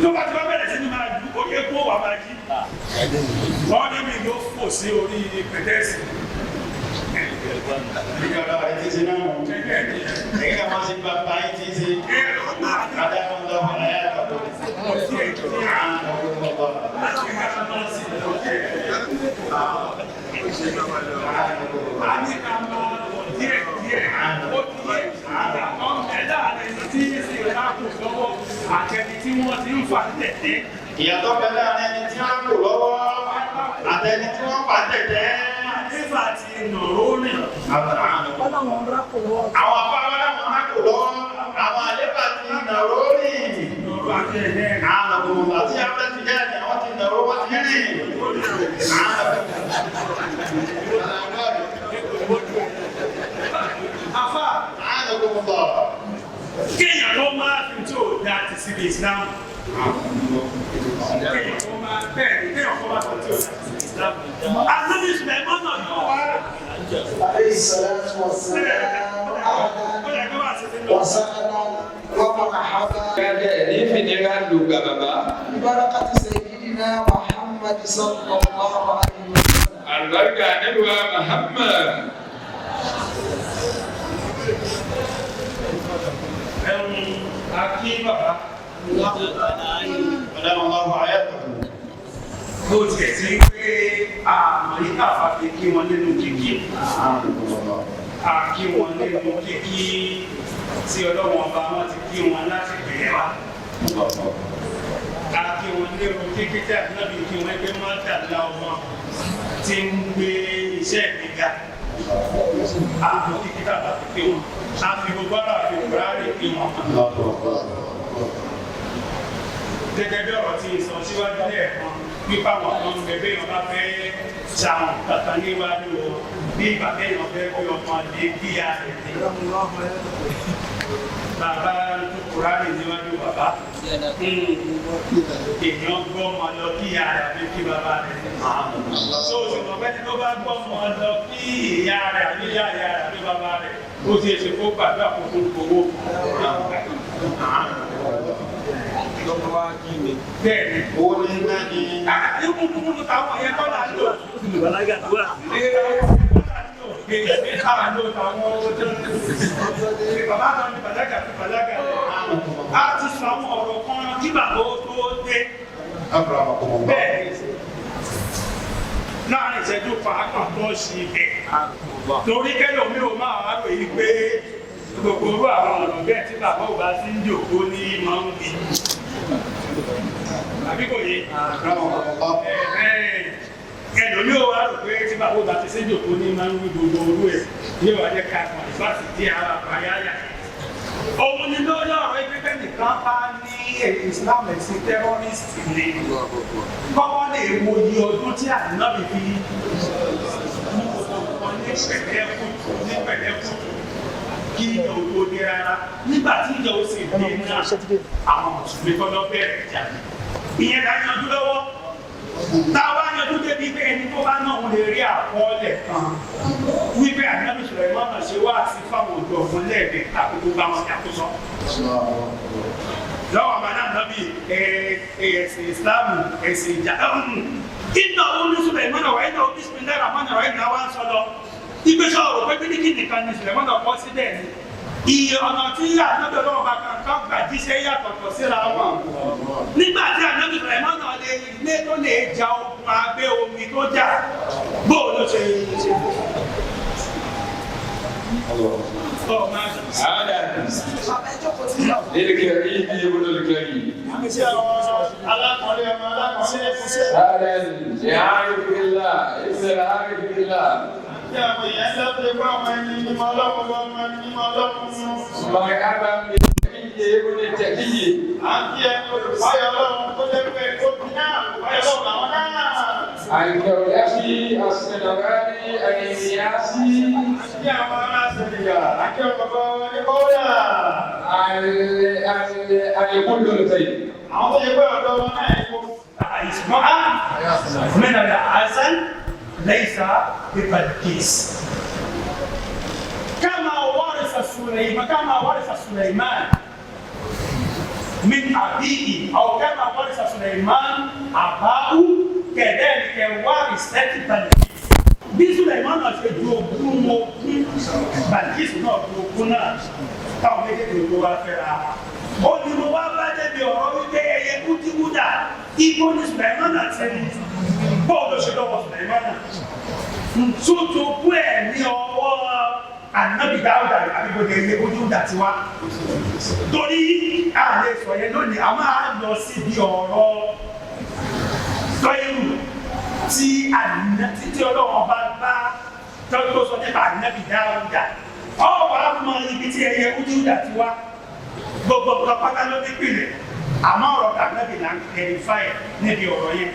Tó bá ti bá bẹ̀rẹ̀ sí ni máa dùn, ó yẹ kó wà máa jí. Wọ́n ní mi ló fò sí orí pẹ̀tẹ́sì. Ìjọba ẹ̀ ti ṣe náà mọ̀. Ẹ̀yìn ká máa ṣe bàbá ẹ̀ ti ṣe. Adágún lọ́wọ́ ayé àkọ́kọ́. Àtẹni tí wọ́n ti ń fà tẹ̀tẹ̀. Ìyàtọ̀ bẹ láàrin ẹni tí wọ́n kò lọ́wọ́ àtẹni tí wọ́n fà tẹ̀tẹ̀. Àdéfà ti nàró rìn. Àwọn afárá láwọn rákò lọ́wọ́. Àwọn àlébà ti nàró rìn. Nàró àti ẹ̀dẹ́. Àwọn ọmọ àti abẹ́ ti jẹ́ ẹni àwọn ti nàró wọ́n ti rìn. Afá. Kéèyàn ló máa fi tí ò dá ti síbi Islam. Kéèyàn ló máa bẹ́ẹ̀ ni kéèyàn kó máa fi tí ò dá ti síbi Islam. Ànábì Sùlẹ̀mánà yóò wá. عليه الصلاة والسلام وسهلا ومرحبا ببركة سيدنا محمد صلى الله عليه وسلم. البركة نبوة محمد. Akí bàbá. Ọlọ́run ayẹ́kọ̀ọ́. Bó tiẹ̀ sí pé àmọ́ yíká fàfi kí wọn nínú kíkí. Àkí wọn nínú kíkí tí ọlọ́wọ́n ọba wọn ti kí wọn láti bẹ̀rẹ̀ wá. Àkí wọn nínú kíkí tí àdúrà kí wọn gbé mọ́tàlá ọmọ tí ń gbé iṣẹ́ ìgbéga. Àwọn kíkí tàbá fi kí wọn. A fi gbogbo ara fi kúrárì kí wọn. Gẹ́gẹ́ bí ọ̀rọ̀ tí ìsọ̀ síwájú lẹ́ẹ̀kan nípa àwọn ọmọ bẹ̀bẹ̀ yọ̀ bá fẹ́ ṣàwọn kàkà níwájú o bí ìbàbẹ̀ yọ̀ fẹ́ pé ọmọ lè bí a rẹ̀ ní. Bàbá tó kọ Kùránì níwájú bàbá. Èèyàn gbọ́ ọmọ lọ kí ìyá rẹ̀ àbí kí bàbá rẹ̀. So òṣèlú ọ̀gbẹ́ni ló bá gbọ́ ọmọ lọ kí ìyá rẹ̀ àbí ìyá rẹ̀ àbí bàbá rẹ̀. Ó ti ṣe kó gbàgbé àkókò owó. Lọ́kọ̀ wá kí ni. Bẹ́ẹ̀ni. Owó ní náà ni. Ìkúnkún táwọn yẹn kọ́ là ń lò. Balaga tó wà. Bàbá kan ní bàlágà fún bàlágà rẹ̀. A ti sọ àwọn ọ̀rọ̀ kan kí bàbá ó tó dé. Bẹ́ẹ̀ni. Láàrin ìṣẹ́jú pàápàá tó ṣe ibẹ̀. Torí kẹ́lò mi ò máa wá rò yí pé gbogbo orú àwọn ọ̀rọ̀ bẹ́ẹ̀ tí bàbá ò bá sí ń jòkó ní máa ń bí. Àbí kò yé? Ẹlòmí ò wá rò pé tí bàbá ò bá ti sí jòkó ní máa ń wí gbogbo orú ẹ̀ yóò wá jẹ́ ká kan ìfásitì tí ara àpáyáyà. Òun ni lórí ọ̀rọ̀ ìpínpẹ́ nìkan bá ní Islam ẹ̀sìn tẹ́rọ́rìsì ni. Kọ́kọ́ lè wo iye ọdún tí ànábì fi mú ọ̀pọ̀ ní pẹ̀lẹ́kùtù kí ìjọ tó dé rárá. Nígbà tí ìjọ ó sì dé náà, àwọn mùsùlùmí kọ́ lọ bẹ̀rẹ̀ ìjà. Ìyẹn la yanjú lọ́wọ́. Táwa yanjú débi pé ẹni tó bá náà lè rí àkọọ́lẹ̀ kan. Wípé ànábì Sùlẹ̀mánà ṣe wá sí fáwọn òjò ọ̀gbọ́n lẹ́ẹ̀dẹ̀ tàbí tó bá wọn yàtọ̀. Lọ́wọ́ àbádá nàbí ẹ̀sìn Ìsìlámù ẹ̀sìn ìjà. Ìgbà wo ní Sùlẹ̀mánà wáyé náà Bismillahir Rahmanir Rahim náà wá ń sọ lọ. Ìgbésẹ̀ ọ̀rọ̀ pé bíríkì nìkan ni Sùlẹ̀mánà kọ́ sí bẹ́ẹ̀ ni. Iye ọ̀nà tí ànábì Ọlọ́run bá kankan gbà jíṣẹ́ yàtọ̀tọ̀ síra wọn. Nígbà tí ànábì Sùlẹ̀mánà lè ilé tó lè ja ogun abẹ́ omi tó jà, bóò ló ṣe ṣe. هذا للكريم ابن الكريم هذا يعرف بالله ابن العارف بالله مرحبا بالتقي ابن التقي الكولخي السنغالي الإلياسي القدسي اسمها من الحسن ليس ببلقيس كما ورث سليمان من أبيه أو كما ورث سليمان أباه كذلك ورثت بلقيس. Bí Sùlẹ̀mánà ṣe ju ogún Bàlíkísù náà ju ogún náà táwọn méjèèjì ló wá fẹ́ra. Ó ní mo wá bá débi ọ̀rọ̀ wípé ẹyẹ kútíkúdà igbó ní Sùlẹ̀mánà tẹ́lẹ̀. Bọ́ọ̀lù ṣe lọ́wọ́ Sùlẹ̀mánà. Ntútù kú ẹ̀ ní ọwọ́ Ànábì Dáúdà àbíbọ̀dé ẹyẹ kútíkúdà ti wá. Torí àlè sọ yẹn lónìí, a máa lọ síbi ọ̀rọ̀ tọ́yìnrù tí Ọlọ́run bá bá tọ́jú sọ nípa Ànábì Dáúdà. Ọ̀wọ́ á mọ ibi tí ẹyẹ kútíkúdà ti wá. Gbogbo nǹkan pátá ló ní pìlẹ̀. Àmọ́ ọ̀rọ̀ Ànábì là ń kẹrìfáì níbi ọ̀rọ̀ yẹn.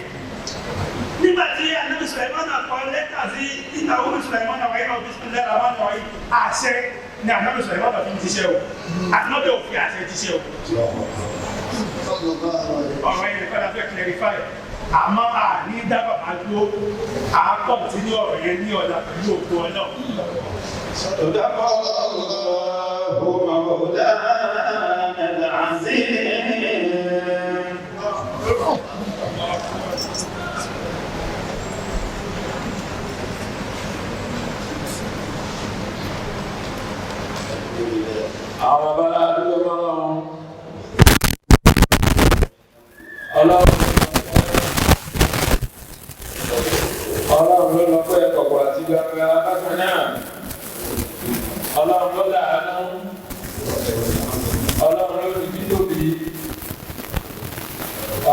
Nígbà tí Ànábì Sùlẹ̀mánà kọ lẹ́tà sí nígbà wo Sùlẹ̀mánà wáyé náà Bismillahir Rahmanir Rahim àṣẹ ni Ànábì Sùlẹ̀mánà fi ń tiṣẹ́ o. Ànábì ò fi àṣẹ tiṣẹ́ o. Ọ̀rọ̀ yẹn kọ́lá fẹ́ kẹrìfáì. Àmọ́ àní dábàá máa dúró àápọ̀ tí ní ọ̀rọ̀ yẹn ní ọ̀dà pẹ̀lú òkú ọlọ́. àwọn bàbá àdúgbò Ọlọ́run ló lọ pé ọ̀pọ̀ àti gbàgbà bákan náà. Ọlọ́run ló láàánú. Ọlọ́run ló ti tóbi.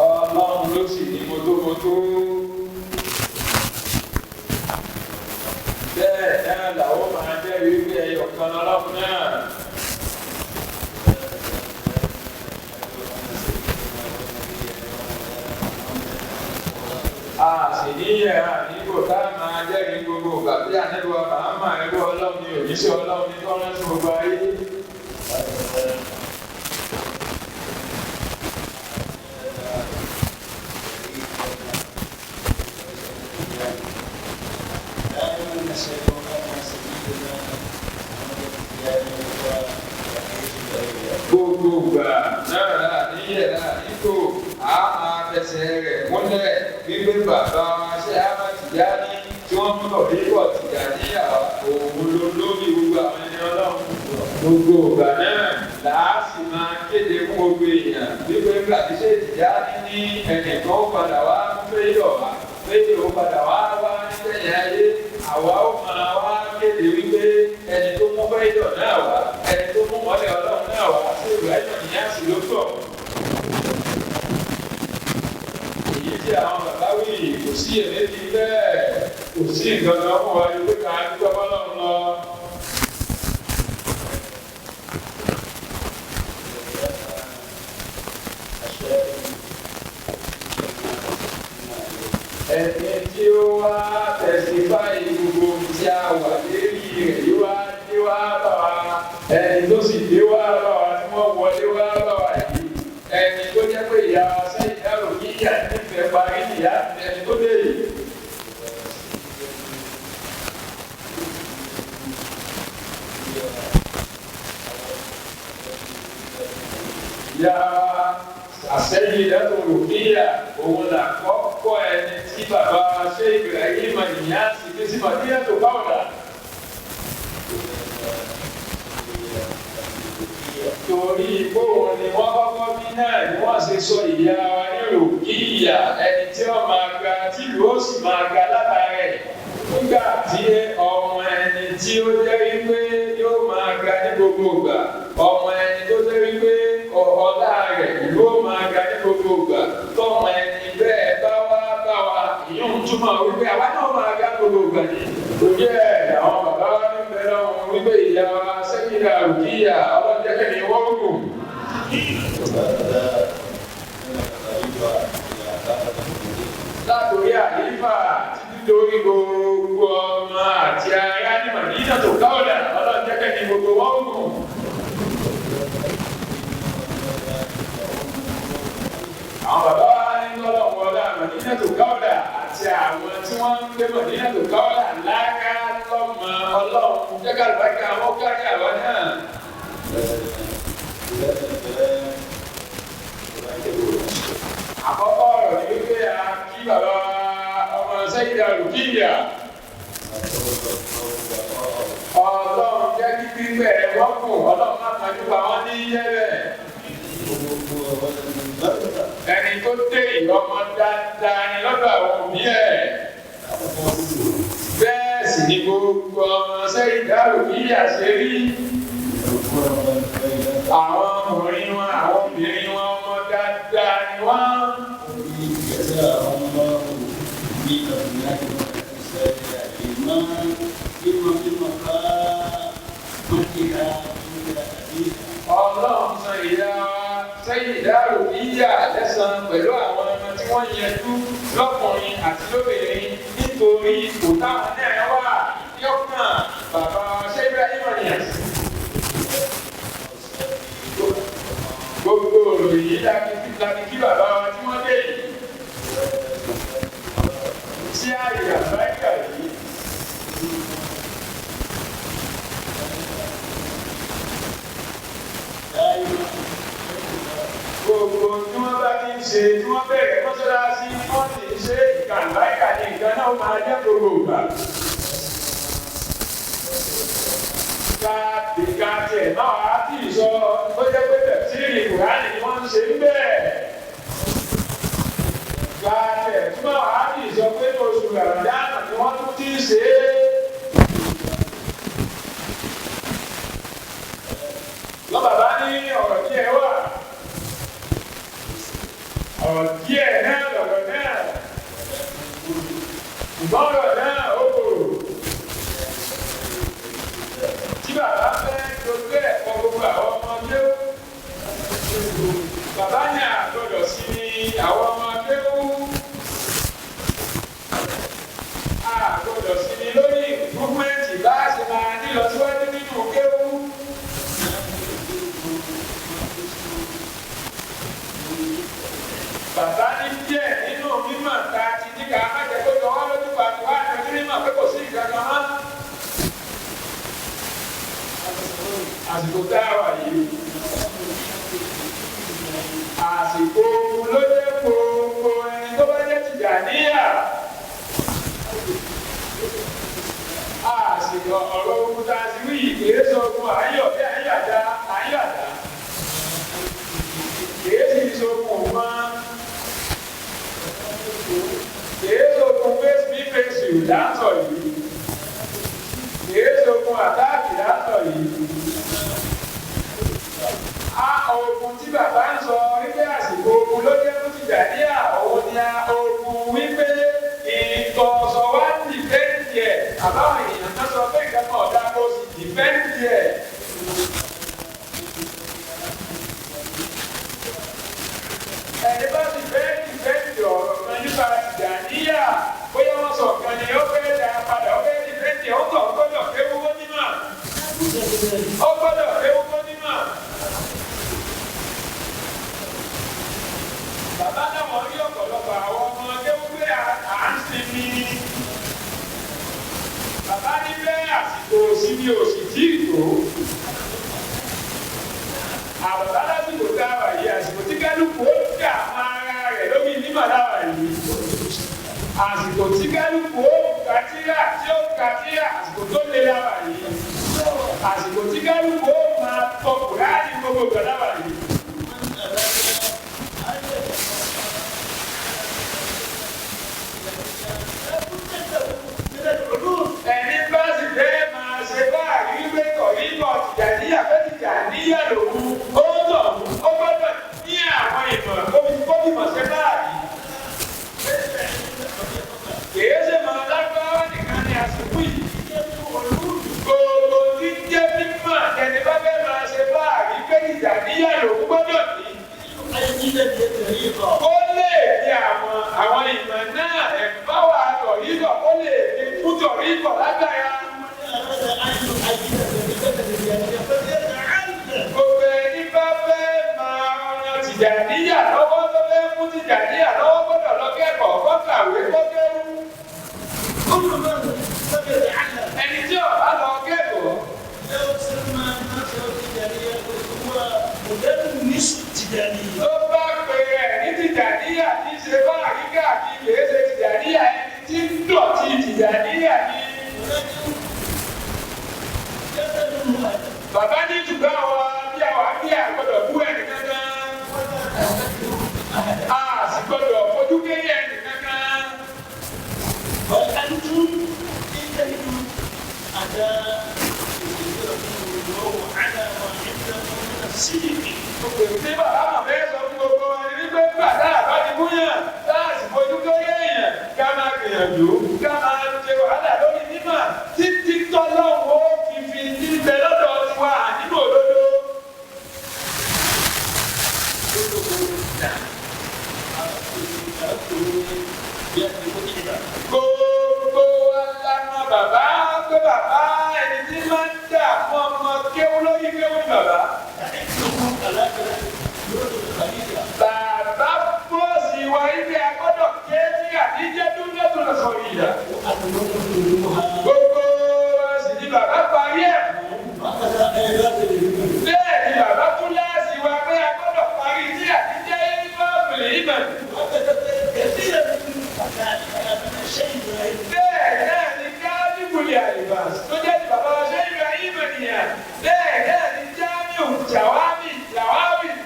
Ọlọ́run ló sì ní mọ́tómọ́tó. Bẹ́ẹ̀ náà làwọn máa jẹ́rìí wípé ẹyọ kan Ọlọ́run náà. Àṣìníyẹ àníkò tá a máa jẹ́rìí gbogbo ìgbà bí ànẹ́bọ̀ Màhámà ẹrú Ọlọ́run ní òjíṣẹ́ Ọlọ́run ní tọ́lá sí gbogbo ayé. gbogbo ìgbà náà níyẹ̀ náà nípò a máa fẹsẹ̀ rẹ̀ múlẹ̀ wípé bàbá wa ṣe àmàtìyá ní tí wọ́n mú lọ nípò tìyà níyàwó òun ló lórí gbogbo àwọn ẹni ọlọ́run gbogbo ìgbà náà làá sì máa kéde fún gbogbo èèyàn wípé gbàtí ṣe tìyà ní ẹnìkan ó padà wá fẹ́yọ̀ wá fẹ́yọ̀ ó padà wá nígbẹ̀yìn ayé àwa ó máa wá kéde wípé ẹni tó mú fẹ́yọ̀ náà wá ẹni tó mú mọ́lẹ̀ ọlọ́run náà wá sí ìwé ẹ̀yọ̀ nìyẹn sì ló tọ̀. èyí tí àwọn bàbá wí kò sí èméjì bẹ́ẹ̀ kò sí nǹkan kan fún wa ní pé ká dúpẹ́ bọ́lọ́run lọ. ẹni tí ó wá tẹ̀sífáì gbogbo tí a wà lérí rẹ̀ yóò wá dé wá bá wa ẹni tó sì dé wá bá wa tí wọ́n wọlé wá bá wa yìí ẹni tó jẹ́ pé ìyá wa sẹ́yìn dárò kí ìyá nífẹ̀ẹ́ parí ìyá ẹni tó dé yìí. ìyá àsẹ́yìn dárò kíyà òun là kọ́kọ́ ẹni tí bàbá wa ṣe Ibrahim nìyá sì fi sí màdíyà tó bá ọ̀dà. torí bóun ni wọ́n kọ́kọ́ bí náà ni wọ́n ṣe sọ ìyá wa nírò kí ìyá ẹni tí ó máa ga tí ìlú ó sì máa ga látara ẹ̀ nígbà tí ọmọ ẹni tí ó jẹ́ wípé yóò máa ga ní gbogbo ìgbà ọmọ ẹni tó jẹ́ wípé ọ̀ọ́lá rẹ̀ ìlú ó máa ga ní gbogbo ìgbà tọ́mọ ẹni bẹ́ẹ̀ bá wá bá wa ìyóò túmọ̀ wípé àwa náà máa ga gbogbo ìgbà ní òye ẹ̀ àwọn bàbá wa ní bẹ̀rẹ̀ ọ̀hún wípé ìyá wa sẹ́yìn àrùkíyà ọlọ́jẹ́kẹ́ ni wọ́n gùn. látòrí àlífà títí dórí gbogbo ọmọ àti ará ní Màdínà tó káwọ́dà ọlọ́jẹ́kẹ́ ni gbogbo wọ́n gùn. àwọn bàbá wa ní lọ́lọ́wọ́ ọlá Màdínà tó káwọ́dà àti àwọn tí wọ́n ń gbé Màdínà tó káwọ́dà lára lọ́mọ ọlọ́run jẹ́ká lùbákà àwọn kárí àwọn náà. àkọ́kọ́ ọ̀rọ̀ ni wípé a kí bàbá ọmọ sẹ́yìn àlùkíyà ọlọ́run jẹ́ kí gbígbẹ́ wọ́n kù ọlọ́run má kan nípa wọn ní yẹ́rẹ̀. ẹni tó dé ìlọ́mọ dáadáa ni lọ́dọ̀ àwọn òbí ẹ̀. bẹ́ẹ̀ sì ni gbogbo ọmọ sẹ́yìn àlùkíyà ṣe rí. àwọn ọkùnrin wọn àwọn obìnrin wọn ọmọ dáadáa ni wọ́n. Ọlọ́run san ìyá sẹ́yìn ìdárò ìyá lẹ́san pẹ̀lú àwọn ọmọ tí wọ́n yẹjú lọ́kùnrin àti lóbìnrin nítorí ipò táwọn náà wà yọkàn bàbá Sheikh Ibrahim. gbogbo òròyìn láti kí bàbá wa tí wọ́n dé yìí tí àyè àbáyà yìí. gbogbo tí wọ́n bá ti ń ṣe tí wọ́n bẹ̀rẹ̀ mọ́ṣáláṣí wọ́n sì ń ṣe ìkàǹbáyà ní nǹkan náà máa jẹ́ gbogbo ìgbà. ìka tiẹ̀ náà á tì í sọ ó jẹ́ pé tẹ̀síìrì Kùránì ni wọ́n ń ṣe ń bẹ̀. ìka tiẹ̀ tí náà á tì í sọ pé oṣù Ramadan ni wọ́n tún ti ṣe é. lọ́ bàbá ní ọ̀rọ̀ díẹ̀ wà. ọ̀rọ̀ díẹ̀ náà lọ̀rọ̀ náà. ṣùgbọ́n ọ̀rọ̀ náà ó kòrò. tí bàbá fẹ́ dojú ẹ̀kọ́ gbogbo àwọn ọmọdé ó. bàbá ní àgbọ̀dọ̀ sí ni àwọn ọmọdé ó. àgbọ̀dọ̀ sí ni lórí ìfúnmẹ́ǹtì bá a ṣe máa ní lọ síwájú nínú kéwú. bàbá ní díẹ̀ nínú mímọ̀ ta ti ní ká má jẹ́ kó jọ wá lójú pàtó wá ní ojú mímọ̀ pé kò sí ìkankan mọ́. àsìkò tá a wà yìí àsìkò ló jẹ́ gbogbo ẹni tó bá jẹ́ Tìjàníyà. Àsìkò ọ̀rọ̀ ogun tá a ti wí ìgbéré sọ́gun àyọ̀ bí àyàdá. Kìí sì sọ́gun mọ́. Kìí sọ́gun face me face you dáńtọ̀ yìí. Kìí sọ́gun àtáàkì dáńtọ̀ yìí. Ogun tí bàbá ń sọ wípé àsìkò ogun ló jẹ́ fún Tìjàníyà, òun ni ogun wípé ìtọ̀sọ̀ wá dìfẹ́ǹdì ẹ̀. Àbáwọn èèyàn náà sọ pé ìkẹ́kọ̀ọ́ ọ̀dà kó sì dìfẹ́ǹdì ẹ̀. Ẹni bá ti fẹ́ dìfẹ́ǹdì ọ̀rọ̀ kan nípa Tìjàníyà, bóyá wọ́n sọ kan ni ó fẹ́ dá padà, ó fẹ́ dìfẹ́ǹdì ẹ̀, ó tọ̀ ó gbọ́dọ̀ fẹ́ wọ́wọ́ nímọ̀. Ó gbọ́dọ̀ fẹ́ wọ́wọ́ nímọ̀. Bàbá náà wọ́n rí ọ̀pọ̀lọpọ̀ àwọn ọmọ kéwúgbé à ń sinmi. Bàbá ní bẹ́ẹ̀ àsìkò òsínmi òsì tí ì tó. Àbàbá lásìkò dáwà yìí, àsìkò tí kálukú ó dà ara rẹ̀ lómi nímọ̀ dáwà yìí. Àsìkò tí kálukú ó kàtíyà tí ó kàtíyà, àsìkò tó lé dáwà yìí. Àsìkò tí kálukú ó máa tọ Kùránì gbogbo ìgbà dáwà yìí. Ẹni bá sì fẹ́ máa ṣe báàrí wípé tọ̀yìnbọ̀ Tìjàníyà fẹ́ Tìjàníyà lòun ó tọ̀ ó gbọ́dọ̀ ní àwọn ìmọ̀ kóbìmọ̀ ṣe báàrí. Kìí ṣe máa lágbára nìkan ní àsìkò yìí. Gbogbo tí ń jẹ́ mímọ̀ ẹni bá fẹ́ máa ṣe báàrí pé Tìjàníyà lòun gbọ́dọ̀ ní. Ó lè fi àwọn ìmọ̀ náà ẹ̀fáwà tọ̀yìnbọ̀ ó lè fi fún tọ̀yìnbọ̀ lágbára. Gbogbo ẹni bá fẹ́ máa ran Tìjàníyà lọ́wọ́ tó fẹ́ fún Tìjàníyà lọ́wọ́ gbọ́dọ̀ lọ kẹ́kọ̀ọ́ kó kàwé kó kéwú. Ẹni tí ó bá lọ kẹ́kọ̀ọ́. Tó bá pè ẹ́ ní Tìjàníyà ní ṣe bá àríkà kí lè ṣe Tìjàníyà ẹni tí ń dọ̀tí Tìjàníyà ní. Bàbá ní ṣùgbọ́n àwọn bí àgbọ̀dọ̀ bú ẹni kankan. A sì gbọ́dọ̀ fojú kéré ẹni kankan. Tí bàbá mọ̀ fẹ́ sọ fún gbogbo ẹni wípé bàtà àbájú múyàn láàsì fojú kéré èèyàn ká máa gbìyànjú ká máa ṣe wàhálà lórí mímọ̀ títí tọ́lọ́wọ́ fífi níbẹ̀ lọ́dọ̀ tiwa nínú òdodo. Gbogbo alámọ̀ bàbá pé bàbá ẹni tí máa ń dà fún ọmọ kéwú lórí kéwú ní bàbá. Bàbá bọ́ọ̀sì wa ibi agbọ́dọ̀ kéjì àdíjẹ́ dúró tó lọ sọ̀rọ̀ ìyá. Gbogbo sì ni bàbá parí ẹ̀. Bẹ́ẹ̀ ni bàbá tún láàsì wa pé agbọ́dọ̀ parí tí àdíjẹ́ ìfọ̀bìlì ìmọ̀. Bẹ́ẹ̀ náà ni káàdìbùlì àlìbàs tó jẹ́ ti bàbá wa ṣe ìgbà ìmọ̀ nìyà. Bẹ́ẹ̀ náà ni jámíù jàwábì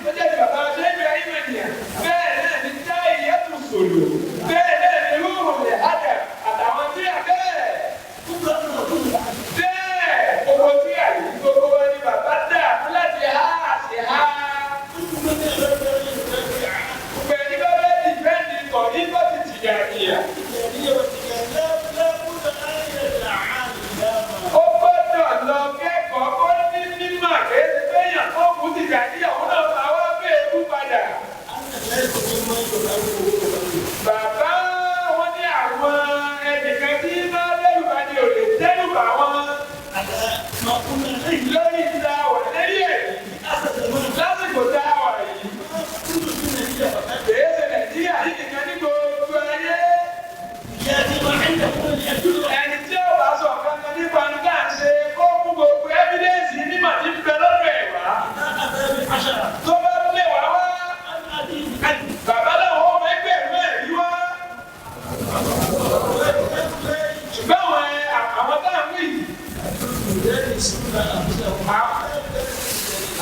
tó jẹ́ ti bàbá wa ṣe ìgbà ìmọ̀ nìyà. Bẹ́ẹ̀ náà ni jáìyẹ́tù sòlò. Bẹ́ẹ̀ náà ni rúùrù lè hádà àtàwọn tí a bẹ́ẹ̀. Bẹ́ẹ̀ gbogbo tí a yìí gbogbo wọn ni bàbá dà láti há àti há. Gbogbo ẹni bá bẹ́ẹ̀ dìfẹ́ǹdì kọ̀ ní bá ti Tìjàníyà.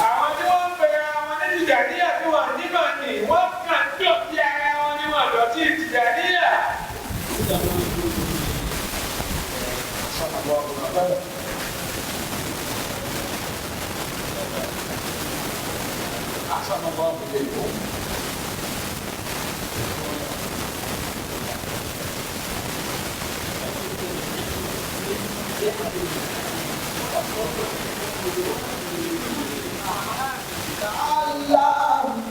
àwọn tí wọ́n ń pè àwọn ní Tìjàníyà tí wọ́n nímọ̀ ni wọ́n kàn dọ̀tí ara wọn ní wọ́n dọ̀tí Tìjàníyà. أحسن الله إليكم. تعلم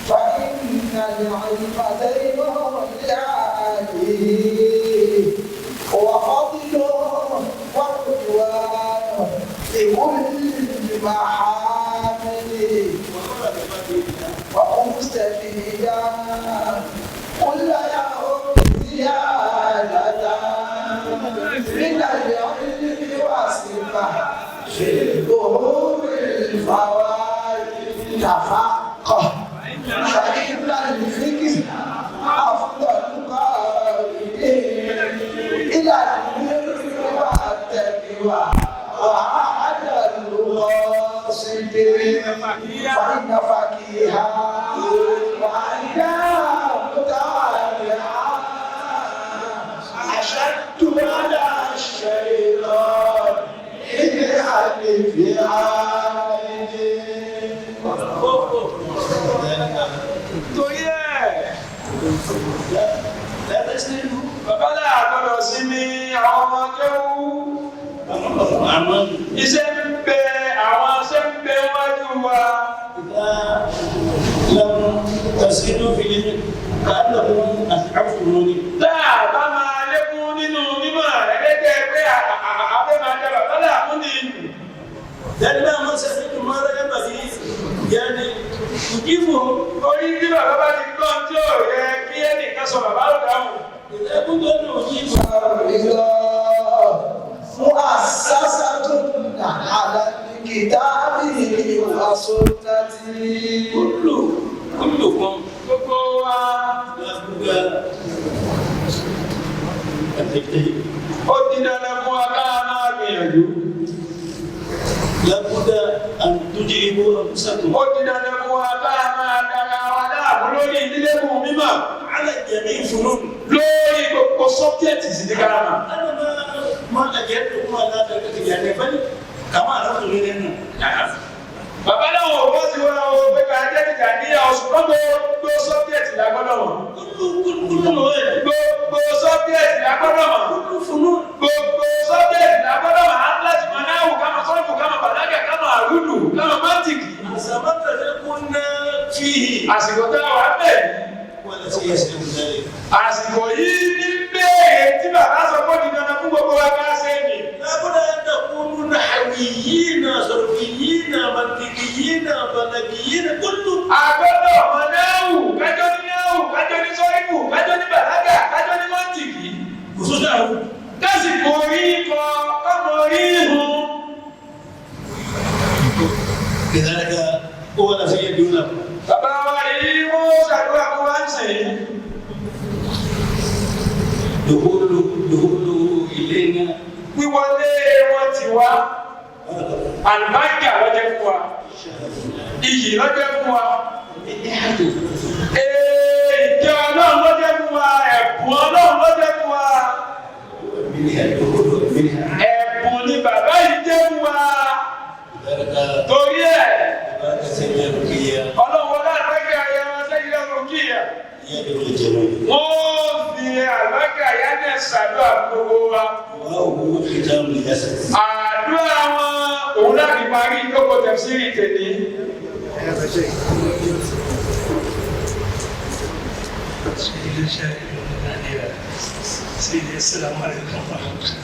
فإن العلم دين لعاليه وفضل ورضوان لكل محامد ومستفيدا كل يوم زيادة من العلم وصفة في ظهور الفوائد تفقه فإن الفكر أفضل قائد إلى البر والتقوى وعلى القاصد فإن فقيها وعلى متابعا أشد على الشيطان إذ ألف torí bàbá náà gbọ́dọ̀ sí ní àwọn ọmọ kéwú iṣẹ́ ń bẹ àwọn iṣẹ́ ń bẹ wájú wa. tá a bá máa lékún nínú mímọ̀ ẹ̀ẹ́dẹ́gbẹ́ pé àbẹ́ máa dábà bá láàmú ní ìlú. Orí bí bàbá bá ti gbọ́n tí ò yẹ kí ẹnìkan sọ bàbá ló dáhùn. مؤسسة على الكتاب والسنة كلكم gbogbo wa. Ó di dandan fún wa ká máa gbìyànjú. Ó di dandan fún wa ká máa dára wa láàbù lórí ìdílé fún mímọ̀. Lórí gbogbo sọ́bjẹ́tì sì ti kára mà. Bàbá náà wò bọ́ sí wa o pé ká jẹ́ Tìjàníyà oṣù kan gbogbo sọ́bjẹ́tì la gbọ́dọ̀ mọ̀. Gbogbo sọ́bjẹ́tì la gbọ́dọ̀ mọ̀. Gbogbo sọ́bjẹ́tì la gbọ́dọ̀ mọ̀. Atlas Manawu kama sọ́ọ̀fù kama bàlágà kama àrùdù kama mọ́tìkì. Àsìkò tá a wà bẹ́ẹ̀. Àsìkò yìí ní bẹ́ẹ̀ tí bàbá sọ fún mi dandan fún gbogbo wa ká ṣe ni. Àgbọ̀dọ̀ Manawu kájọ́ ní náwù kájọ́ ní sọ́ọ̀fù kájọ́ ní bàlágà kájọ́ ní mọ́tìkì. Kásìkò orí kọ kọ́mọ orí hun. Bàbá wa yìí wọ́n ṣàdúrà fún wa ń sìn. Wíwọlé wọn ti wá. Àlùbáríkà lọ́jọ́ fún wa. Iyì lọ́jọ́ fún wa. Ìjọ Ọlọ́run lọ́jọ́ fún wa. Ẹ̀bùn Ọlọ́run lọ́jọ́ fún wa. Ẹ̀bùn ni bàbá yìí jẹ́ fún wa. Torí ẹ̀. Ọlọ́run wọlé àlùbáríkà yẹn wọn sẹ́yìn lọ́rùn kíyà. Wọ́n fi àlùbáríkà yẹn náà ṣàdúrà gbogbo wa. Àdúrà wọn òun láti parí ìjókòó tẹ̀síìrì tèmi. سيدي السلام عليكم ورحمة الله.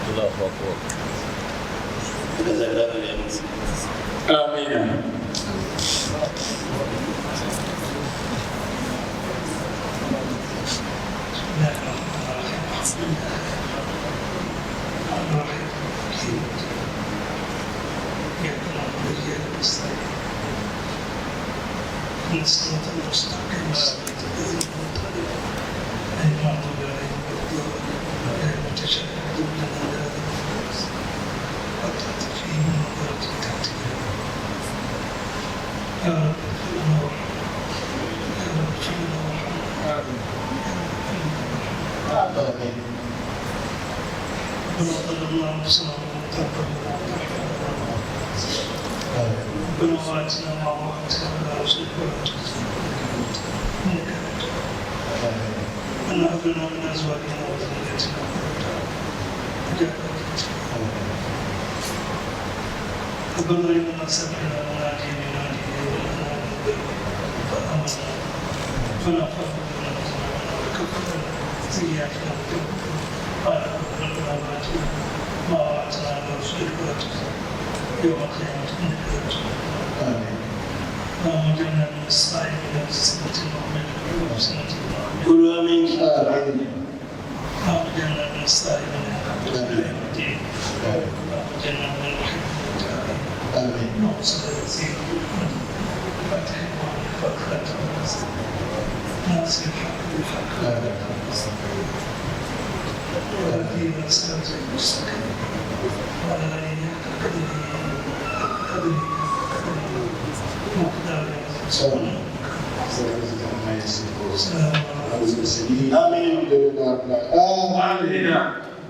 الله أكبر. آمين. إن الصراط المستقيم صراط الذين أنعمت عليهم غير المغضوب عليهم ولا الضالين غير المتشددين على وقت فيهم وقت تحتهم يا رب اغفر لنا وارحمنا يا رب اغفر لنا وارحمنا ربنا ظلمنا أنفسنا وإن تغفر لنا ربنا وآتنا ما وعدتنا على رسلك ولا تخزنا إنك أنت ربنا هب لنا من أزواجنا وذرياتنا ربنا إننا سمعنا مناديا ينادي للإيمان أن آمنوا فآمنا فنغفر لنا ذنوبنا وكفر لنا سيئاتنا قال ربنا وآتنا ما وعدتنا على رسلك ولا تخزنا يوم القيامة إنك أنت اللهم اجعلنا من الصائمين بسنة المؤمنين وبسنة المؤمنين قل آمين. اللهم اجعلنا من الصائمين إلى يوم الدين اللهم اجعلنا من المحبين تعالى اللهم صل على سيدنا محمد الفاتح والخاتم ناصر الحق بالحق والهدي إلى صراطك المستقيم وعلى آله حق قدره مقدار آمين.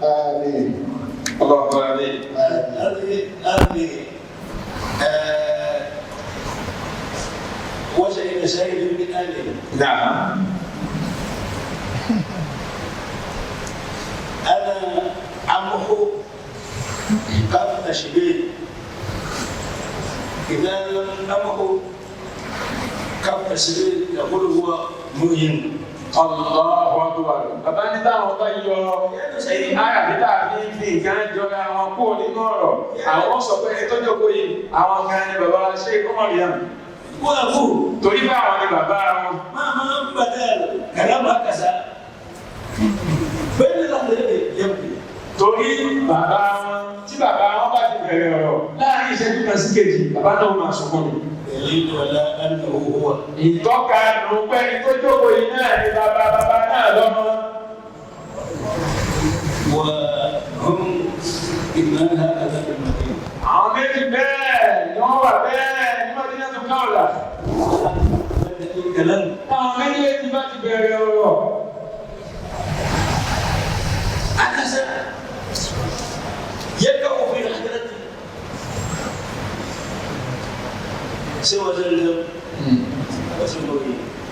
آمين. اللهم آمين. هذه وجه شاهد من آله. نعم. أنا عمه كان تشبيه إذا لم أمه كان تشبيه يقول هو مهم. Allahu Akbar. Bàbá ní táwọn bá yọ àyàfíta fi nǹkan jọra àwọn kú nínú ọ̀rọ̀. Àwọn sọ pé ẹni tó jókòó yìí, àwọn kan ní bàbá Sheikh Robiu. Wọ́n á kú. Torí bá àwọn ní bàbá wọn. Máa ń bàtà kàlámà kàsá. Bẹ́ẹ̀ni láti lè yẹ̀wò. Torí bàbá wọn tí bàbá wọn bá ti bẹ̀rẹ̀ ọ̀rọ̀ láàrin ìṣẹ́jú kan sí kejì, bàbá náà máa sọ fún mi. Èyí ni wàlá ẹnu owó wa. Ìtọ́ka ló pẹ́ ní tó jókòó yìí náà ní bàbá náà lọ́mọ. وهم إما هكذا في المدينة. Àwọn méjì bẹ́ẹ̀ ni wọ́n wà bẹ́ẹ̀ ní Mọ́dínà tó káwọ̀lá. الكلام Àwọn méjèèjì bá ti bẹ̀rẹ̀ ọ̀rọ̀. هكذا يقع في حضرته سوى ذلك وسموه.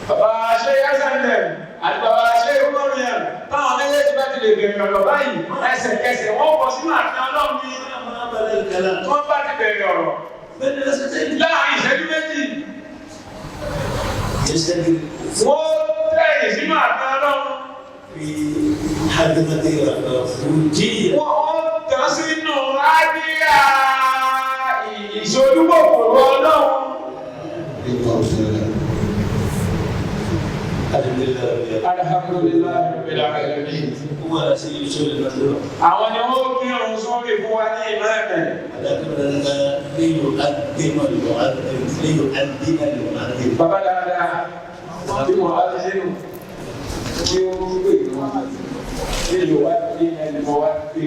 Bàbá Sheikh Hasanlẹ̀ àti bàbá Sheikh Robiu táwọn méjèèjì bá ti lè bẹ̀rẹ̀ ọ̀rọ̀ báyìí ẹsẹ̀kẹsẹ̀ wọ́n bọ̀ sínú àfihàn Ọlọ́run ní wọ́n bá ti bẹ̀rẹ̀ ọ̀rọ̀. Láàrin ìṣẹ́jú méjì wọ́n tẹ̀yìn sínú àfihàn Ọlọ́run. Wọ́n tẹ̀ sínú rádíà ìṣolúkòkòrò Ọlọ́run. Alhamdulillah rabbil alamin. Àwọn ni wọ́n kí ọ̀run sórí fún wa ní ìmọ̀ ẹ̀mẹ̀. Bàbá dáadáa, tí wọ́n á ti sínú, tí ó ń gbé ìwọ̀n, tí yóò wá sí ẹni mọ́ wá sí.